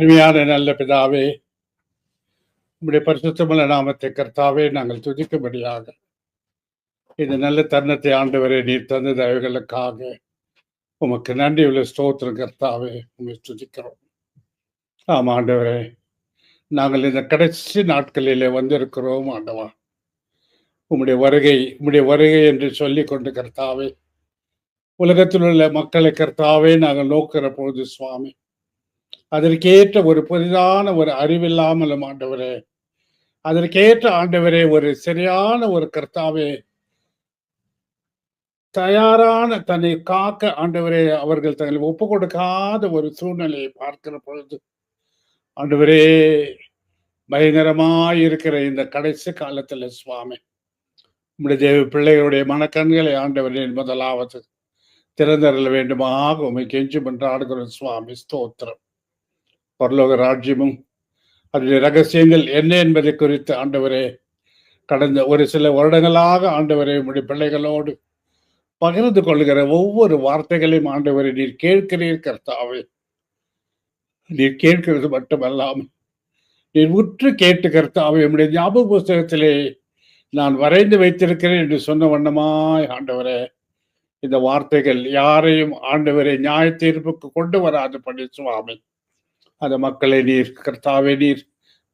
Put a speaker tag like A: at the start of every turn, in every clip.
A: அருமையான நல்ல பிதாவே, உம்முடைய பரிசுத்தமுள்ள நாமத்தை கர்த்தாவே நாங்கள் துதிக்கும்படியாக இந்த நல்ல தருணத்தை ஆண்டவரே நீர் தந்த தயவுகளுக்காக உமக்கு நன்றி உள்ள ஸ்தோத்திரம் கர்த்தாவே, உம்மை துதிக்கிறோம். ஆம் ஆண்டவரே, நாங்கள் இந்த கடைசி நாட்களிலே வந்திருக்கிறோம் ஆண்டவா. உம்முடைய வருகை என்று சொல்லிக் கொண்டு கர்த்தாவே, உலகத்தில் உள்ள மக்களை கர்த்தாவே நாங்கள் நோக்கிற பொழுது சுவாமி, அதற்கேற்ற ஒரு புதிதான ஒரு அறிவில்லாமலும் ஆண்டவரே, அதற்கேற்ற ஆண்டவரே ஒரு சரியான ஒரு கர்த்தாவே, தயாரான தன்னை காக்க ஆண்டவரே அவர்கள் தங்களை ஒப்பு கொடுக்காத ஒரு சூழ்நிலையை பார்க்கிற பொழுது ஆண்டவரே, பயங்கரமாய் இருக்கிற இந்த கடைசி காலத்துல சுவாமி, உம்முடைய தேவ பிள்ளைகளுடைய மனக்கண்களை ஆண்டவரே முதலாவது திறந்தரல வேண்டுமாக உண்மை கெஞ்சி மன்றாடுகிறோம் சுவாமி. ஸ்தோத்திரம். பரலோக ராஜ்யமும் அதனுடைய ரகசியங்கள் என்ன என்பதை குறித்து ஆண்டவரே கடந்த ஒரு சில வருடங்களாக ஆண்டவரே உம்முடைய பிள்ளைகளோடு பகிர்ந்து கொள்கிற ஒவ்வொரு வார்த்தைகளையும் ஆண்டவரை நீர் கேட்கிறீர் கர்த்தாவே. நீர் கேட்கிறது மட்டுமல்லாமல் நீர் உற்று கேட்டு கர்த்தாவே, உம்முடைய ஞாபக புஸ்தகத்திலே நான் வரைந்து வைத்திருக்கிறேன் என்று சொன்ன வண்ணமாய் ஆண்டவரே, இந்த வார்த்தைகள் யாரையும் ஆண்டவரை நியாய தீர்ப்புக்கு கொண்டு வராது படி சுவாமி, அந்த மக்களை நீர் கர்த்தாவே நீர்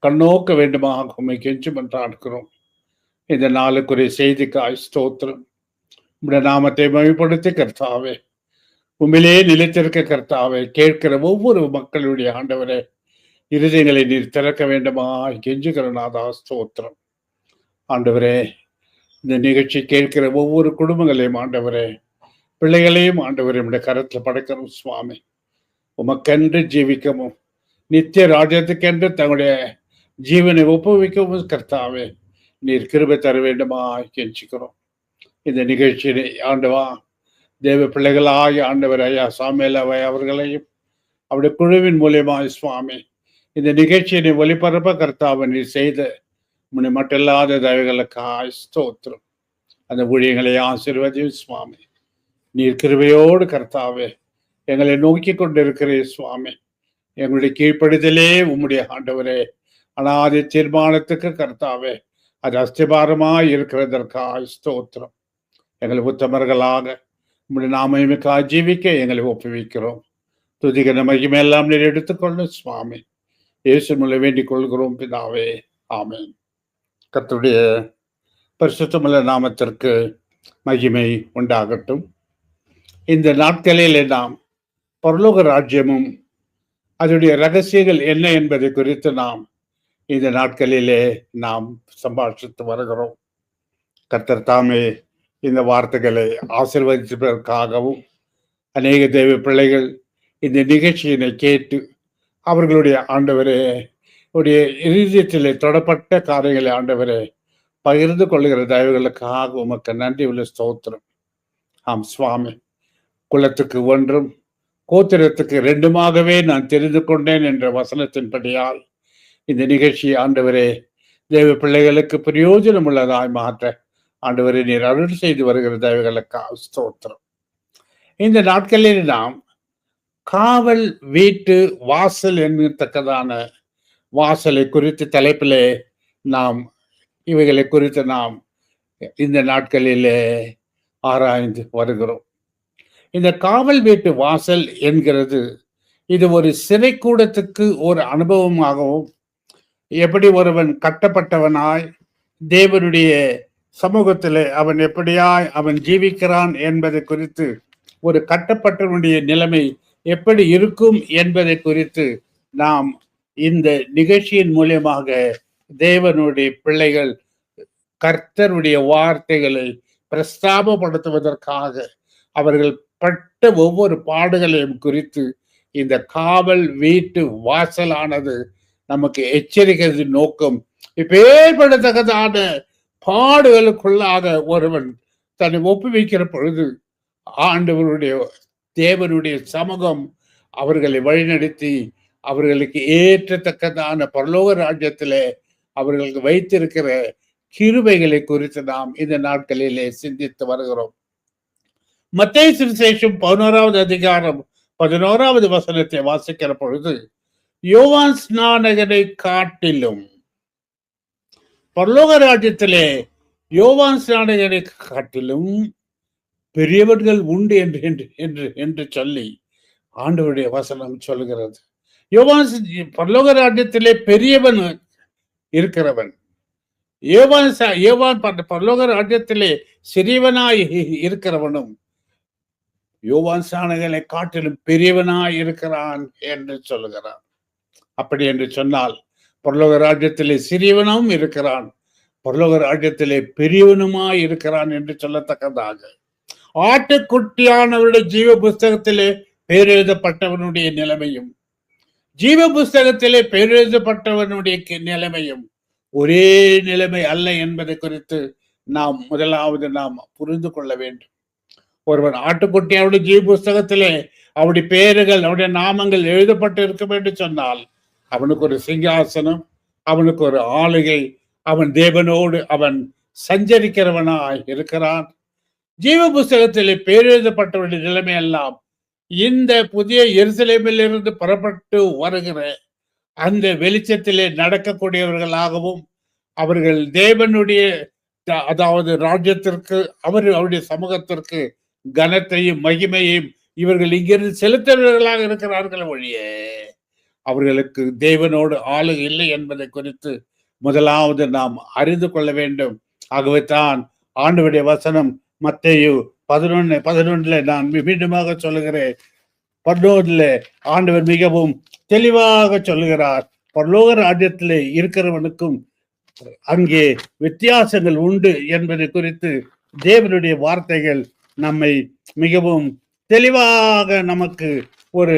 A: கண்ணோக்க வேண்டுமாக உண்மை கெஞ்சும் என்றாடுகிறோம். இந்த நாளுக்குரிய செய்திக்காய் ஸ்தோத்திரம். உம்முடைய நாமத்தை மகிமைப்படுத்தி கர்த்தாவே, உண்மையிலே நிலைத்திருக்க கர்த்தாவே, கேட்கிற ஒவ்வொரு மக்களுடைய ஆண்டவரே இருதயங்களை நீர் திறக்க வேண்டுமா கெஞ்சுகிற நாதா ஸ்தோத்திரம். ஆண்டவரே, இந்த நிகழ்ச்சி கேட்கிற ஒவ்வொரு குடும்பங்களையும் ஆண்டவரே, பிள்ளைகளையும் ஆண்டவரே உடைய கரத்தில் படைக்கிறோம் சுவாமி. உமக்கென்று ஜீவிக்கவும் நித்திய ராஜ்யத்துக்கென்று தங்களுடைய ஜீவனை ஒப்புவிக்கவும் கர்த்தாவே நீர் கிருபை தர வேண்டுமா கெஞ்சிக்கிறோம். இந்த நிகழ்ச்சியை ஆண்டவா தேவ பிள்ளைகளாகிய ஆண்டவர் ஐயா சாமியல் அவர்களையும் அவருடைய குழுவின் மூலியமாய் சுவாமி இந்த நிகழ்ச்சியை ஒளிபரப்ப கர்த்தாவை நீர் செய்த முன்னை மட்டில்லாத தயவுகளுக்காய் ஸ்தோத்திரம். அந்த ஊழியங்களை ஆசீர்வதியும் சுவாமி. நீர் கிருபையோடு கர்த்தாவே எங்களை நோக்கி கொண்டிருக்கிறீர் சுவாமி. எங்களுடைய கீழ்ப்படிதலே உம்முடைய ஆண்டவரே அனாதி தீர்மானத்துக்கு கர்த்தாவே அது அஸ்திபாரமாய் இருக்கிறதற்காக ஸ்தோத்திரம். எங்களை உத்தமர்களாக உம்முடைய நாமயமிக்காக ஜீவிக்க எங்களை ஒப்புவிக்கிறோம். துதிகிற மகிமையெல்லாம் நீர் எடுத்துக்கொள்ளும் சுவாமி. இயேசு மூலம் வேண்டிக் கொள்கிறோம் பிதாவே, ஆமென். கர்த்தருடைய பரிசுத்தமுள்ள நாமத்திற்கு மகிமை உண்டாகட்டும். இந்த நாட்களில் நாம் பரலோக ராஜ்யமும் அதனுடைய ரகசியங்கள் என்ன என்பதை குறித்து நாம் இந்த நாட்களிலே நாம் சம்பாஷித்து வருகிறோம். கர்த்தர் தாமே இந்த வார்த்தைகளை ஆசீர்வதிப்பதற்காகவும் அநேக தேவ பிள்ளைகள் இந்த நிகழ்ச்சியினை கேட்டு அவர்களுடைய ஆண்டவரே உடைய இருதயத்திலே தொடப்பட்ட காரியங்களை ஆண்டவரே பகிர்ந்து கொள்ளுகிற தயவுகளுக்காக உமக்கு நன்றி உள்ள ஸ்தோத்திரம். ஆம் சுவாமி, குலத்துக்கு ஒன்றும் கோத்திரத்துக்கு ரெண்டுமாகவே நான் தெரிந்து கொண்டேன் என்ற வசனத்தின்படியால் இந்த நிகழ்ச்சி ஆண்டவரே தேவ பிள்ளைகளுக்கு பிரயோஜனம் உள்ளதாய் மாற்ற ஆண்டவரே நீர் அருள் செய்து வருகிற தயவுகளுக்காக ஸ்தோத்திரம். இந்த நாட்களில் நாம் காவல் வீட்டு வாசல் என்கத்தக்கதான வாசலை குறித்து தலைப்பிலே நாம் இவைகளை குறித்து நாம் இந்த நாட்களிலே ஆராய்ந்து வருகிறோம். இந்த காவல் வீட்டு வாசல் என்கிறது இது ஒரு சிறை கூடத்துக்கு ஒரு அனுபவமாகவும், எப்படி ஒருவன் கட்டப்பட்டவனாய் தேவனுடைய சமூகத்திலே அவன் எப்படியாய் அவன் ஜீவிக்கிறான் என்பதை குறித்து, ஒரு கட்டப்பட்டவனுடைய நிலைமை எப்படி இருக்கும் என்பதை குறித்து நாம் இந்த நிகழ்ச்சியின் மூலியமாக தேவனுடைய பிள்ளைகள் கர்த்தருடைய வார்த்தைகளை பிரஸ்தாபப்படுத்துவதற்காக அவர்கள் பட்ட ஒவ்வொரு பாடுகளையும் குறித்து இந்த காவல் வீட்டு வாசலானது நமக்கு எச்சரிக்கிறது நோக்கம். இப்பேற்படத்தக்கதான பாடுகளுக்குள்ளாக ஒருவன் தன்னை ஒப்புவிக்கிற பொழுது ஆண்டவருடைய தேவனுடைய சமூகம் அவர்களை வழிநடத்தி அவர்களுக்கு ஏற்றத்தக்கதான பரலோக ராஜ்யத்திலே அவர்களுக்கு வைத்திருக்கிற கிருபைகளை குறித்து நாம் இந்த நாட்களிலே சிந்தித்து வருகிறோம். மத்தேயு சுவிசேஷம் 11வது அதிகாரம் 11வது வசனத்தை வாசிக்கிற பொழுது, யோவான் ஸ்நானகரை காட்டிலும் பரலோக ராஜ்யத்திலே யோவான் ஸ்நானகரை காட்டிலும் பெரியவர்கள் உண்டு என்று என்று என்று என்று சொல்லி ஆண்டவருடைய வசனம் சொல்கிறது. யோவான் பரலோக ராஜ்யத்திலே பெரியவன் இருக்கிறவன், யோவான் பரலோக ராஜ்யத்திலே சிறியவனாய் இருக்கிறவனும் யோவான் ஸ்நானகனை காட்டிலும் பெரியவனாய் இருக்கிறான் என்று சொல்லுகிறான். அப்படி என்று சொன்னால் பரலோக ராஜ்யத்திலே சிறியவனும் இருக்கிறான், பரலோக ராஜ்யத்திலே பெரியவனுமாய் இருக்கிறான் என்று சொல்லத்தக்கதாக ஆட்டுக்குட்டியானவருடைய ஜீவ புஸ்தகத்திலே பெயர் எழுதப்பட்டவனுடைய நிலைமையும் ஜீவ புஸ்தகத்திலே பெயர் எழுதப்பட்டவனுடைய நிலைமையும் ஒரே நிலைமை அல்ல என்பதை குறித்து நாம் முதலாவது நாம் புரிந்து கொள்ள வேண்டும். ஒருவன் ஆட்டுக்குட்டியாவுடைய ஜீவ புஸ்தகத்திலே அவருடைய பெயர்கள் அவருடைய நாமங்கள் எழுதப்பட்டு இருக்கும் என்று சொன்னால் அவனுக்கு ஒரு சிங்காசனம், அவனுக்கு ஒரு ஆளுகை, அவன் தேவனோடு அவன் சஞ்சரிக்கிறவனாய் இருக்கிறான். ஜீவ புஸ்தகத்திலே பெயர் எழுதப்பட்டவருடைய நிலைமை எல்லாம் இந்த புதிய எருசலேமில் இருந்து புறப்பட்டு வருகிற அந்த வெளிச்சத்திலே நடக்கக்கூடியவர்களாகவும் அவர்கள் தேவனுடைய அதாவது ராஜ்யத்திற்கு அவருடைய சமூகத்திற்கு கனத்தையும் மகிமையும் இவர்கள் இங்கிருந்து செலுத்தவர்களாக இருக்கிறார்கள் ஒழிய அவர்களுக்கு தேவனோடு ஆளுகை இல்லை என்பதை குறித்து முதலாவது நாம் அறிந்து கொள்ள வேண்டும். ஆகவே தான் ஆண்டவருடைய வசனம் மத்தேயு 11:11 நான் மீண்டுமாக சொல்லுகிறேன். 11 ஆண்டவர் மிகவும் தெளிவாக சொல்லுகிறார், பரலோக ராஜ்யத்திலே இருக்கிறவனுக்கும் அங்கே வித்தியாசங்கள் உண்டு என்பதை குறித்து தேவனுடைய வார்த்தைகள் நம்மை மிகவும் தெளிவாக நமக்கு ஒரு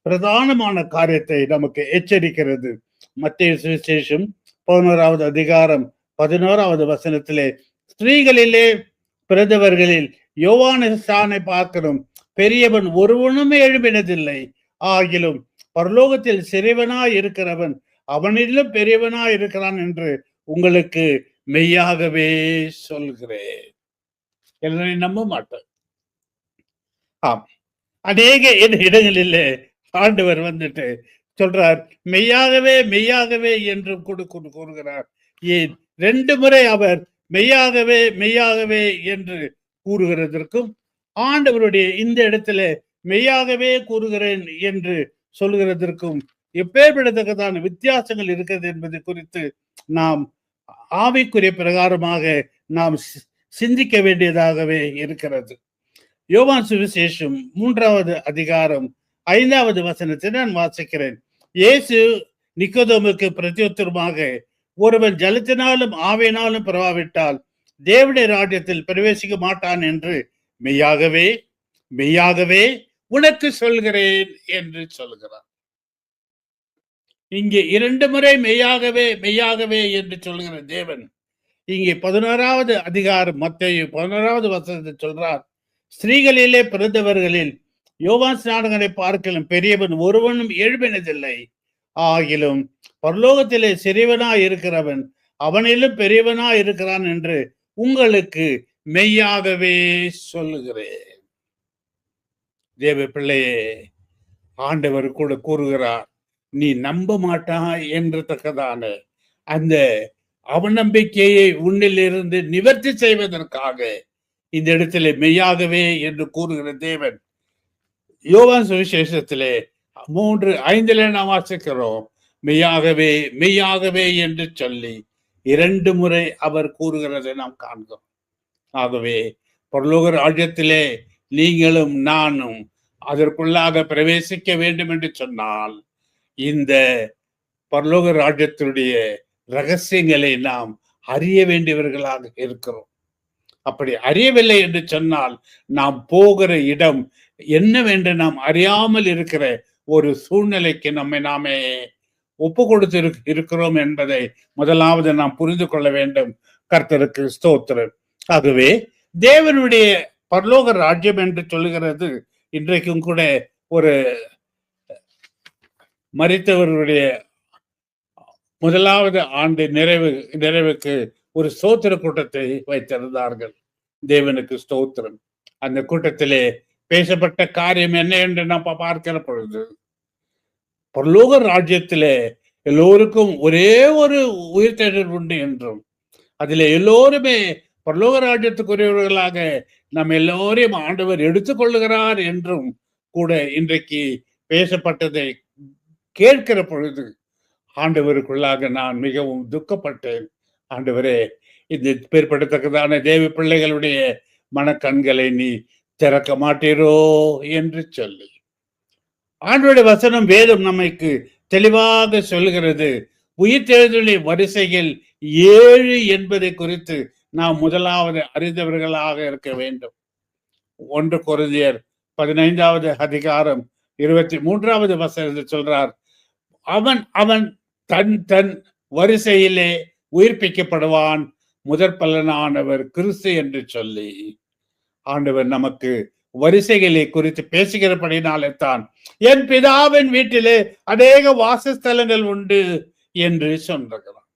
A: பிரதானமான காரியத்தை நமக்கு எச்சரிக்கிறது. மத்தேயு சுவிசேஷம் 11வது அதிகாரம் 11வது வசனத்திலே ஸ்திரீகளிலே பிறந்தவர்களில் யோவான் ஸ்நானை பார்க்கிறோம் பெரியவன் ஒருவனுமே எழும்பினதில்லை, ஆகிலும் பரலோகத்தில் சிறியவனாய் இருக்கிறவன் அவனிலும் பெரியவனாய் இருக்கிறான் என்று உங்களுக்கு மெய்யாகவே சொல்கிறேன். என்னை நம்ப மாட்டேன். ஆம், அநேக இடங்களிலே ஆண்டவர் வந்துட்டு சொல்றார் மெய்யாகவே மெய்யாகவே என்று கூறுகிறார். ஏன் 2 முறை அவர் மெய்யாகவே மெய்யாகவே என்று கூறுகிறதற்கும் ஆண்டவருடைய இந்த இடத்துல மெய்யாகவே கூறுகிறேன் என்று சொல்லுகிறதற்கும் எப்பேற்படத்தக்கதான வித்தியாசங்கள் இருக்கிறது என்பது குறித்து நாம் ஆவிக்குரிய பிரகாரமாக நாம் சிந்திக்க வேண்டியதாகவே இருக்கிறது. யோவான் சுவிசேஷம் 3வது அதிகாரம் 5வது வசனத்தை நான் வாசிக்கிறேன். இயேசு நிக்கோதேமுக்கு பிரத்யுத்தரமாக, ஒருவன் ஜலத்தினாலும் ஆவியினாலும் பிறவாவிட்டால் தேவனுடைய ராஜ்யத்தில் பிரவேசிக்க மாட்டான் என்று மெய்யாகவே மெய்யாகவே உனக்கு சொல்கிறேன் என்று சொல்கிறார். இங்கே 2 முறை மெய்யாகவே மெய்யாகவே என்று சொல்கிற தேவன் இங்கே 11வது அதிகாரம் மத்தேயு 11வது வசனத்தை சொல்றார், ஸ்திரீகளிலே பிறந்தவர்களில் யோவான் ஸ்நானகனை பார்க்கலும் பெரியவன் ஒருவனும் எழும்பினதில்லை, ஆகிலும் பரலோகத்திலே சிறியவனாய் இருக்கிறவன் அவனிலும் பெரியவனாய் இருக்கிறான் என்று உங்களுக்கு மெய்யாகவே சொல்லுகிறேன். தேவ பிள்ளையே, ஆண்டவர் கூட கூறுகிறார், நீ நம்ப மாட்டாய் என்று தக்கதான அந்த அவநம்பிக்கையை உன்னிலிருந்து நிவர்த்தி செய்வதற்காக இந்த இடத்திலே மெய்யாகவே என்று கூறுகிற தேவன் யோவான் சுவிசேஷத்திலே 3:5 நாம் வாசிக்கிறோம், மெய்யாகவே மெய்யாகவே என்று சொல்லி 2 முறை அவர் கூறுகிறதை நாம் காண்கிறோம். ஆகவே பரலோக ராஜ்யத்திலே நீங்களும் நானும் அதற்குள்ளாக பிரவேசிக்க வேண்டும் என்று சொன்னால் இந்த பரலோக ராஜ்யத்தினுடைய ரகசியங்களை நாம் அறிய வேண்டியவர்களாக இருக்கிறோம். அப்படி அறியவில்லை என்று சொன்னால் நாம் போகிற இடம் என்னவென்று நாம் அறியாமல் இருக்கிற ஒரு சூழ்நிலைக்கு நம்மை நாமே ஒப்பு கொடுத்து இருக்கிறோம் என்பதை முதலாவது நாம் புரிந்து கொள்ள வேண்டும். கர்த்தருக்கு ஸ்தோத்திரம். ஆகவே தேவனுடைய பரலோக ராஜ்யம் என்று சொல்லுகிறது இன்றைக்கும் கூட ஒரு மரித்தவர்களுடைய முதலாவது ஆண்டு நிறைவுக்கு ஒரு ஸ்தோத்திர கூட்டத்தை வைத்திருந்தார்கள். தேவனுக்கு ஸ்தோத்திரம். அந்த கூட்டத்திலே பேசப்பட்ட காரியம் என்ன என்று நாம் பார்க்கிற பொழுது பரலோக ராஜ்யத்திலே எல்லோருக்கும் ஒரே ஒரு உயிர்த்தெழுதல் உண்டு என்றும், அதிலே எல்லோருமே பரலோக ராஜ்யத்துக்குரியவர்களாக நம்ம எல்லோரையும் ஆண்டவர் எடுத்துக்கொள்ளுகிறார் என்றும் கூட இன்றைக்கு பேசப்பட்டதை கேட்கிற பொழுது ஆண்டவருக்குள்ளாக நான் மிகவும் துக்கப்பட்டேன். ஆண்டவரே, இந்த பிற்படுத்தக்கதான தேவ பிள்ளைகளுடைய மனக்கண்களை நீ திறக்க மாட்டீரோ என்று சொல்லி, ஆண்டவருடைய வசனம் வேதம் நமக்கு தெளிவாக சொல்கிறது. உயிர்த்தெழுதலின் வரிசையில் 7 என்பதை குறித்து நாம் முதலாவது அறிந்தவர்களாக இருக்க வேண்டும். 1 கொரிந்தியர் 15வது அதிகாரம் 23வது வசனத்தில் சொல்றார், அவன் அவன் தன் தன் வரிசையிலே உயிர்ப்பிக்கப்படுவான், முதற் பலனானவர் கிறிஸ்து என்று சொல்லி, ஆண்டவர் நமக்கு வரிசைகளை குறித்து பேசுகிறபடினாலே தான் என் பிதாவின் வீட்டிலே அநேக வாசஸ்தலங்கள் உண்டு என்று சொல்கிறார்.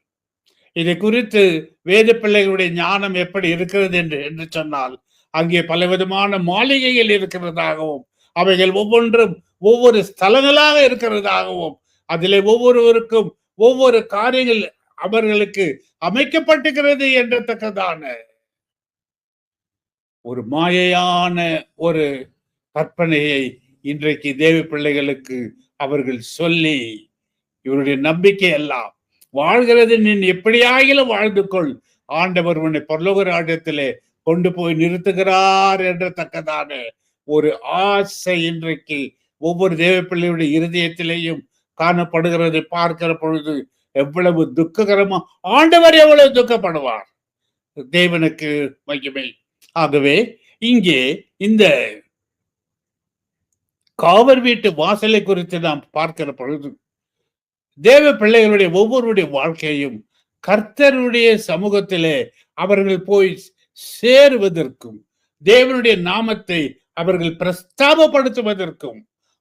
A: இதை குறித்து வேத பிள்ளைகளுடைய ஞானம் எப்படி இருக்கிறது என்று சொன்னால், அங்கே பலவிதமான மாளிகைகள் இருக்கிறதாகவும், அவைகள் ஒவ்வொன்றும் ஒவ்வொரு ஸ்தலங்களாக இருக்கிறதாகவும், அதிலே ஒவ்வொருவருக்கும் ஒவ்வொரு காரியங்கள் அவர்களுக்கு அமைக்கப்பட்டிருக்கிறது என்றத்தக்கதான ஒரு மாயையான ஒரு கற்பனையை இன்றைக்கு தேவ பிள்ளைகளுக்கு அவர்கள் சொல்லி, இவருடைய நம்பிக்கை எல்லாம் வாழ்கிறது, நீ எப்படியாகிலும் வாழ்ந்து கொள், ஆண்டவர் உன்னை பரலோக ராஜ்யத்திலே கொண்டு போய் நிறுத்துகிறார் என்ற தக்கதான ஒரு ஆசை இன்றைக்கு ஒவ்வொரு தேவ பிள்ளையுடைய இருதயத்திலேயும் காணப்படுகிறது. பார்க்கிற பொழுது எவ்வளவு துக்ககரமா, ஆண்டவர் எவ்வளவு துக்கப்படுவார். தேவனுக்கு மகிமை. ஆகவே இங்கே இந்த காவல் வீட்டு வாசலை குறித்து நாம் பார்க்கிற பொழுது, தேவ பிள்ளைகளுடைய ஒவ்வொருடைய வாழ்க்கையும் கர்த்தருடைய சமூகத்திலே அவர்கள் போய் சேருவதற்கும், தேவனுடைய நாமத்தை அவர்கள் பிரஸ்தாபப்படுத்துவதற்கும்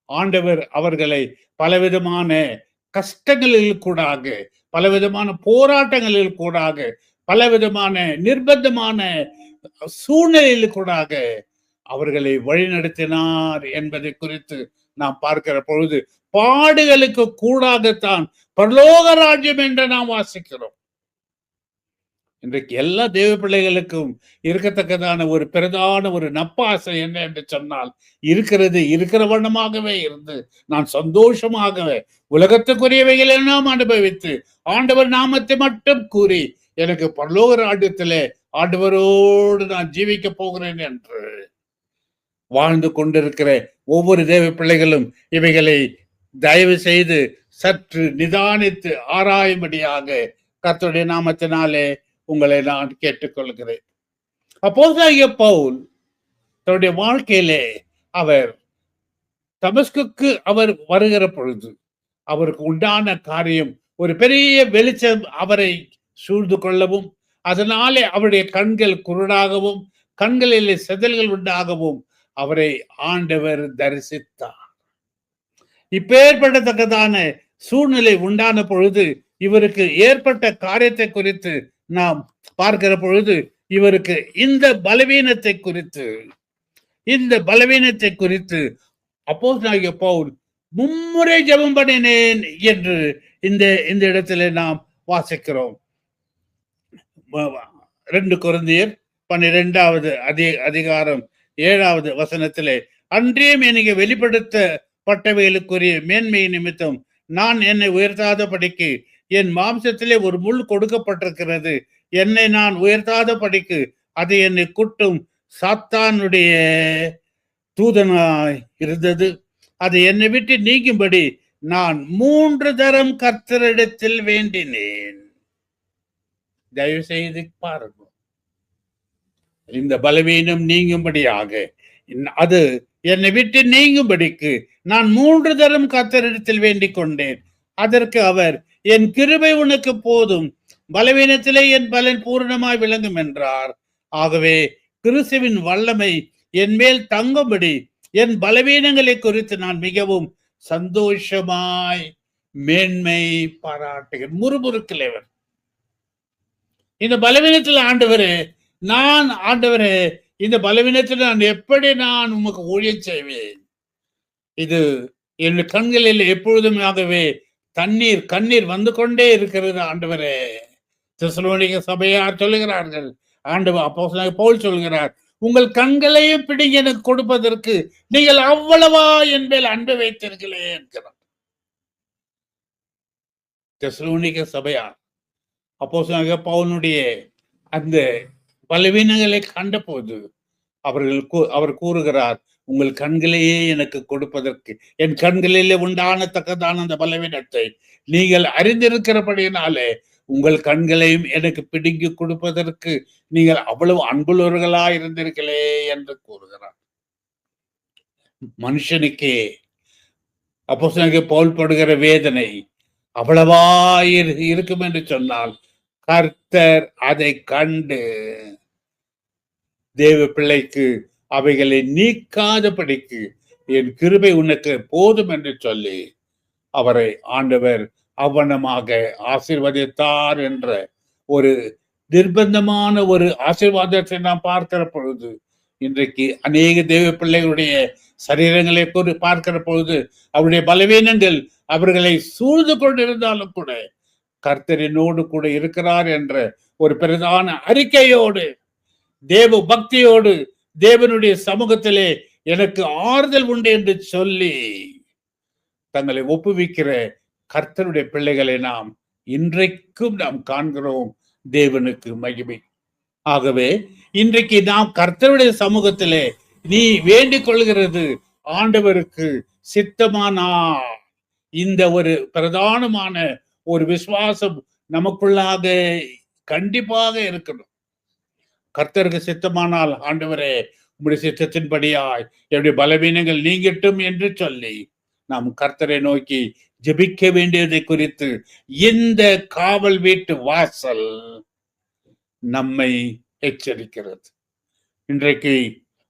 A: ஆண்டவர் அவர்களை பலவிதமான கஷ்டங்களில் கூடாக, பலவிதமான போராட்டங்களில் கூடாக, பலவிதமான நிர்பந்தமான சூழ்நிலையில் கூடாக அவர்களை வழிநடத்தினார் என்பதை குறித்து நாம் பார்க்கிற பொழுது, பாடுகளுக்கு கூடாகத்தான் பரலோக ராஜ்யம் என்று நாம் வாசிக்கிறோம். இன்றைக்கு எல்லா தேவ பிள்ளைகளுக்கும் இருக்கத்தக்கதான ஒரு பிரதான ஒரு நப்பாசை என்ன என்று சொன்னால், இருக்கிற வண்ணமாகவே இருந்து நான் சந்தோஷமாகவே உலகத்துக்குரியவைகள் எல்லாம் அனுபவித்து ஆண்டவர் நாமத்தை மட்டும் கூறி எனக்கு பரலோக ராஜ்யத்திலே ஆண்டவரோடு நான் ஜீவிக்க போகிறேன் என்று வாழ்ந்து கொண்டிருக்கிற ஒவ்வொரு தேவ பிள்ளைகளும் இவைகளை தயவு செய்து சற்று நிதானித்து ஆராயும்படியாக கர்த்தருடைய நாமத்தினாலே உங்களை நான் கேட்டுக்கொள்கிறேன். அப்போஸ்தலனாகிய பவுல் தன்னுடைய வாழ்க்கையிலே அவர் தமஸ்குக்கு அவர் வருகிற பொழுது அவருக்கு உண்டான காரியம், ஒரு பெரிய வெளிச்சம் அவரை சூழ்ந்து கொள்ளவும், அதனாலே அவருடைய கண்கள் குருடாகவும் கண்களிலே செதல்கள் உண்டாகவும் அவரை ஆண்டவர் தரிசித்தார். இப்பேற்பட்டத்தக்கதான சூழ்நிலை உண்டான பொழுது இவருக்கு ஏற்பட்ட காரியத்தை குறித்து நாம் பார்க்கிற பொழுது, இவருக்கு இந்த பலவீனத்தை குறித்து அப்போஸ்தலனாகிய பவுல் மும்முறை ஜெபம் பண்ணினேன் என்று இந்த இடத்துல நாம் வாசிக்கிறோம். 2 கொரிந்தியர் 12வது அதிகாரம் 7வது வசனத்திலே, அன்றியும் எனக்கு வெளிப்படுத்தப்பட்டவைகளுக்குரிய மேன்மை நிமித்தம் நான் என்னை உயர்த்தாத படிக்கு என் மாம்சத்திலே ஒரு முள் கொடுக்கப்பட்டிருக்கிறது. என்னை நான் உயர்த்தாத படிக்கு அது என்னை குட்டும் சாத்தானுடைய தூதனாய் இருந்தது. அது என்னை விட்டு நீங்கும்படி நான் 3 தரம் கர்த்தரிடத்தில் வேண்டினேன். தயவு செய்து பாருங்க, இந்த பலவீனம் நீங்கும்படியாக, அது என்னை விட்டு நீங்கும்படிக்கு நான் 3 தரம் கர்த்தரிடத்தில் வேண்டிக் கொண்டேன். அதற்கு அவர், என் கிருபை உனக்கு போதும், பலவீனத்திலே என் பலன் பூரணமாய் விளங்கும் என்றார். ஆகவே கிறிஸ்துவின் வல்லமை என் மேல் தங்கும்படி என் பலவீனங்களை குறித்து நான் மிகவும் சந்தோஷமாய் மேன்மை பாராட்டுகிறேன். முறுமுறுக்கலைவர் இந்த பலவீனத்தில், ஆண்டவரே இந்த பலவீனத்தில் நான் எப்படி நான் உமக்கு ஊழியம் செய்வேன்? இது என் கண்களில் எப்பொழுதுமாகவே கண்ணீர் வந்து கொண்டே இருக்கிறது ஆண்டவரே. தெசலோனிக்க சபையார் சொல்லுகிறார்கள், ஆண்டவர் அப்போஸ்தலனாகிய பவுல் சொல்கிறார், உங்கள் கண்களையும் பிடுங்கி எனக்கு கொடுப்பதற்கு நீங்கள் அவ்வளவா என் மேல் அன்பு வைத்தீர்களே என்கிறார். தெசலோனிக்க சபையார் அப்போஸ்தலனாகிய பவுலுடைய அந்த பலவீனங்களை கண்டபோது அவர் கூறுகிறார், உங்கள் கண்களையே எனக்கு கொடுப்பதற்கு, என் கண்களிலே உண்டானத்தக்கதான அந்த பலவீனத்தை நீங்கள் அறிந்திருக்கிறபடியினாலே உங்கள் கண்களையும் எனக்கு பிடுங்கி கொடுப்பதற்கு நீங்கள் அவ்வளவு அன்புள்ளவர்களா இருந்தீர்களே என்று கூறுகிறார். மனுஷனுக்கே அப்போஸ்தலனாகிய பவுல் படுகிற வேதனை அவ்வளவா இருக்கும் என்று சொன்னால், கர்த்தர் அதை கண்டு தேவ பிள்ளைக்கு அவைகளை நீக்காதபடிக்கு என் கிருபை உனக்கு போதும் என்று சொல்லி அவரை ஆண்டவர் அவ்வனமாக ஆசீர்வதித்தார் என்ற ஒரு நிர்பந்தமான ஒரு ஆசீர்வாதத்தை நாம் பார்க்கிற பொழுது, இன்றைக்கு அநேக தேவ பிள்ளைகளுடைய சரீரங்களை பார்க்கிற பொழுது அவருடைய பலவீனங்கள் அவர்களை சூழ்ந்து கொண்டிருந்தாலும் கூட கர்த்தரினோடு கூட இருக்கிறார் என்ற ஒரு பிரதான அறிக்கையோடு, தேவ பக்தியோடு, தேவனுடைய சமூகத்திலே எனக்கு ஆறுதல் உண்டு என்று சொல்லி தங்களை ஒப்புவிக்கிற கர்த்தருடைய பிள்ளைகளை நாம் இன்றைக்கும் நாம் காண்கிறோம். தேவனுக்கு மகிமை. ஆகவே இன்றைக்கு நாம் கர்த்தருடைய சமூகத்திலே நீ வேண்டிக் கொள்கிறது ஆண்டவருக்கு சித்தமானா இந்த ஒரு பிரதானமான ஒரு விசுவாசம் நமக்குள்ளாக கண்டிப்பாக இருக்கணும். கர்த்தருக்கு சித்தமானால், ஆண்டவரே உம்முடைய சித்தத்தின்படியாய் என்னுடைய பலவீனங்கள் நீங்கட்டும் என்று சொல்லி நாம் கர்த்தரை நோக்கி ஜெபிக்க வேண்டியதை குறித்து இந்த காவல் வீட்டு வாசல் நம்மை எச்சரிக்கிறது. இன்றைக்கு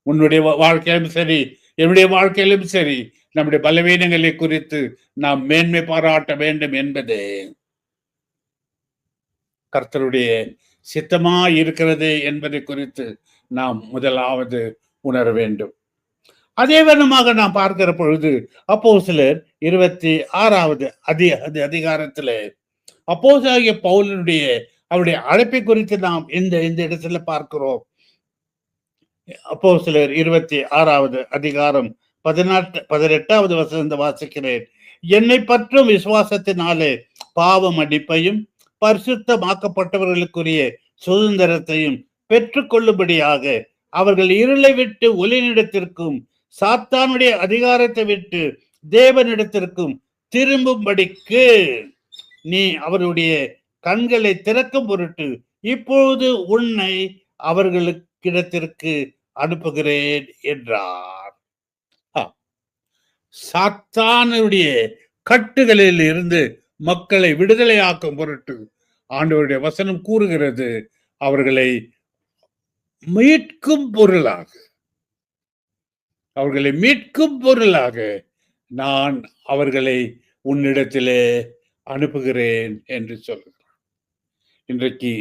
A: உன்னுடைய வாழ்க்கையிலும் சரி, என்னுடைய வாழ்க்கையிலும் சரி, நம்முடைய பலவீனங்களை குறித்து நாம் மேன்மை பாராட்ட வேண்டும் என்பது கர்த்தருடைய சித்தமா இருக்கிறது என்பதை குறித்து நாம் முதலாவது உணர வேண்டும். அதே வண்ணமாக நாம் பார்க்கிற பொழுது அப்போஸ்தலர் 26வது அதிகாரத்திலே அப்போஸ்தலனாகிய பவுலினுடைய அவருடைய அழைப்பை குறித்து நாம் இந்த இடத்துல பார்க்கிறோம். அப்போஸ்தலர் 26வது அதிகாரம் 18வது வசனத்தை வாசிக்கிறேன். என்னை பற்றும் விசுவாசத்தினாலே பாவ மன்னிப்பையும் பரிசுத்தமாக்கப்பட்டவர்களுக்குரிய சுதந்திரத்தையும் பெற்றுக்கொள்ளும்படியாக அவர்கள் இருளை விட்டு ஒளியினிடத்திற்கும் சாத்தானுடைய அதிகாரத்தை விட்டு தேவனிடத்திற்கும் திரும்பும்படிக்கு நீ அவருடைய கண்களை திறக்கும் பொருட்டு இப்பொழுது உன்னை அவர்களுக்கிடத்திற்கு அனுப்புகிறேன் என்றார். சாத்தானுடைய கட்டுகளில் இருந்து மக்களை விடுதலையாக்கும் பொருட்டு ஆண்டவருடைய வசனம் கூறுகிறது, அவர்களை மீட்கும் பொருளாக நான் அவர்களை உன்னிடத்திலே அனுப்புகிறேன் என்று சொல்கிறார். இன்றைக்கு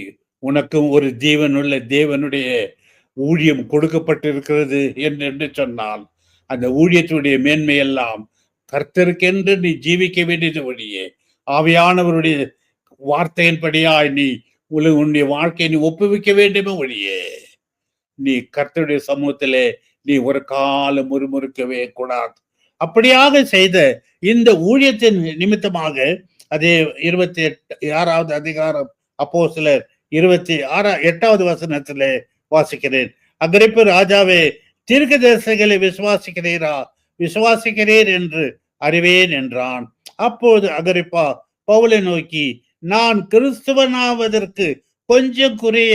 A: உனக்கும் ஒரு ஜீவனுள்ள தேவனுடைய ஊழியம் கொடுக்கப்பட்டிருக்கிறது என்று சொன்னால், அந்த ஊழியத்துடைய மேன்மையெல்லாம் கர்த்தருக்கென்று நீ ஜீவிக்க வேண்டியது வழியே ஆவியானவருடைய வார்த்தையின்படியாய் நீ உன்னுடைய வாழ்க்கையை நீ ஒப்புவிக்க வேண்டுமே வழியே நீ கர்த்தருடைய சமூகத்திலே நீ ஒரு காலம் முறுமுறுக்கவே கூடாது. அப்படியாக செய்த இந்த ஊழியத்தின் நிமித்தமாக அதே 26வது அதிகாரம் அப்போஸ்தலர் 28வது வசனத்திலே வாசிக்கிறேன். அகிரிப்பு ராஜாவே, தீர்க்கதரிசிகளை விசுவாசிக்கிறீர் என்று அறிவேன் என்றான். அப்போது அகிரிப்பா பவுலை நோக்கி, நான் கிறிஸ்துவனாவதற்கு கொஞ்சம் குறைய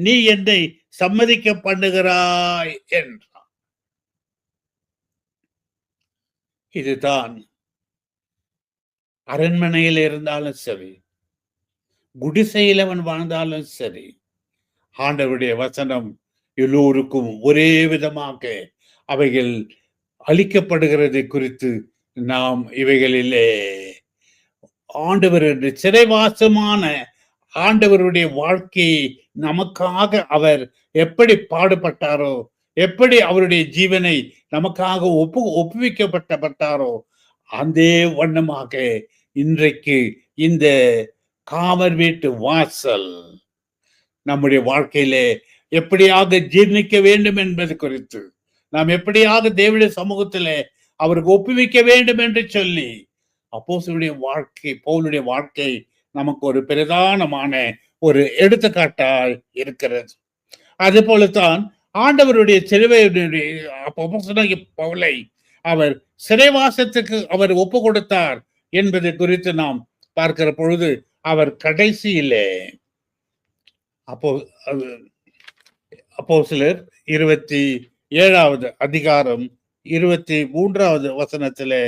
A: நீ என்னை சம்மதிக்க பண்ணுகிறாய் என்றான். இதுதான் அரண்மனையில் இருந்தாலும் சரி, குடிசையில் அவன் வாழ்ந்தாலும் சரி, ஆண்டவருடைய வசனம் எல்லோருக்கும் ஒரே விதமாக அவைகள் அளிக்கப்படுகிறது குறித்து நாம் இவைகளிலே ஆண்டவர் என்று சிறைவாசமான ஆண்டவருடைய வாழ்க்கையை நமக்காக அவர் எப்படி பாடுபட்டாரோ, எப்படி அவருடைய ஜீவனை நமக்காக ஒப்புவிக்கப்பட்டாரோ, அதே வண்ணமாக இன்றைக்கு இந்த காமர் வீட்டு வாசல் நம்முடைய வாழ்க்கையிலே எப்படியாக ஜீர்ணிக்க வேண்டும் என்பது குறித்து, நாம் எப்படியாக தேவனுடைய சமூகத்திலே அவருக்கு ஒப்புவிக்க வேண்டும் என்று சொல்லி அப்போஸ்தலனுடைய வாழ்க்கை, பவுலுடைய வாழ்க்கை நமக்கு ஒரு பிரதானமான ஒரு எடுத்துக்காட்டாய் இருக்கிறது. அது போலத்தான் ஆண்டவருடைய சிலுவையினுடைய அப்போஸ்தலனாகிய பவுலை அவர் சிறைவாசத்துக்கு அவர் ஒப்பு கொடுத்தார் என்பது குறித்து நாம் பார்க்கிற பொழுது, அவர் கடைசியிலே அப்போஸ்தலர் 27வது அதிகாரம் 23வது வசனத்திலே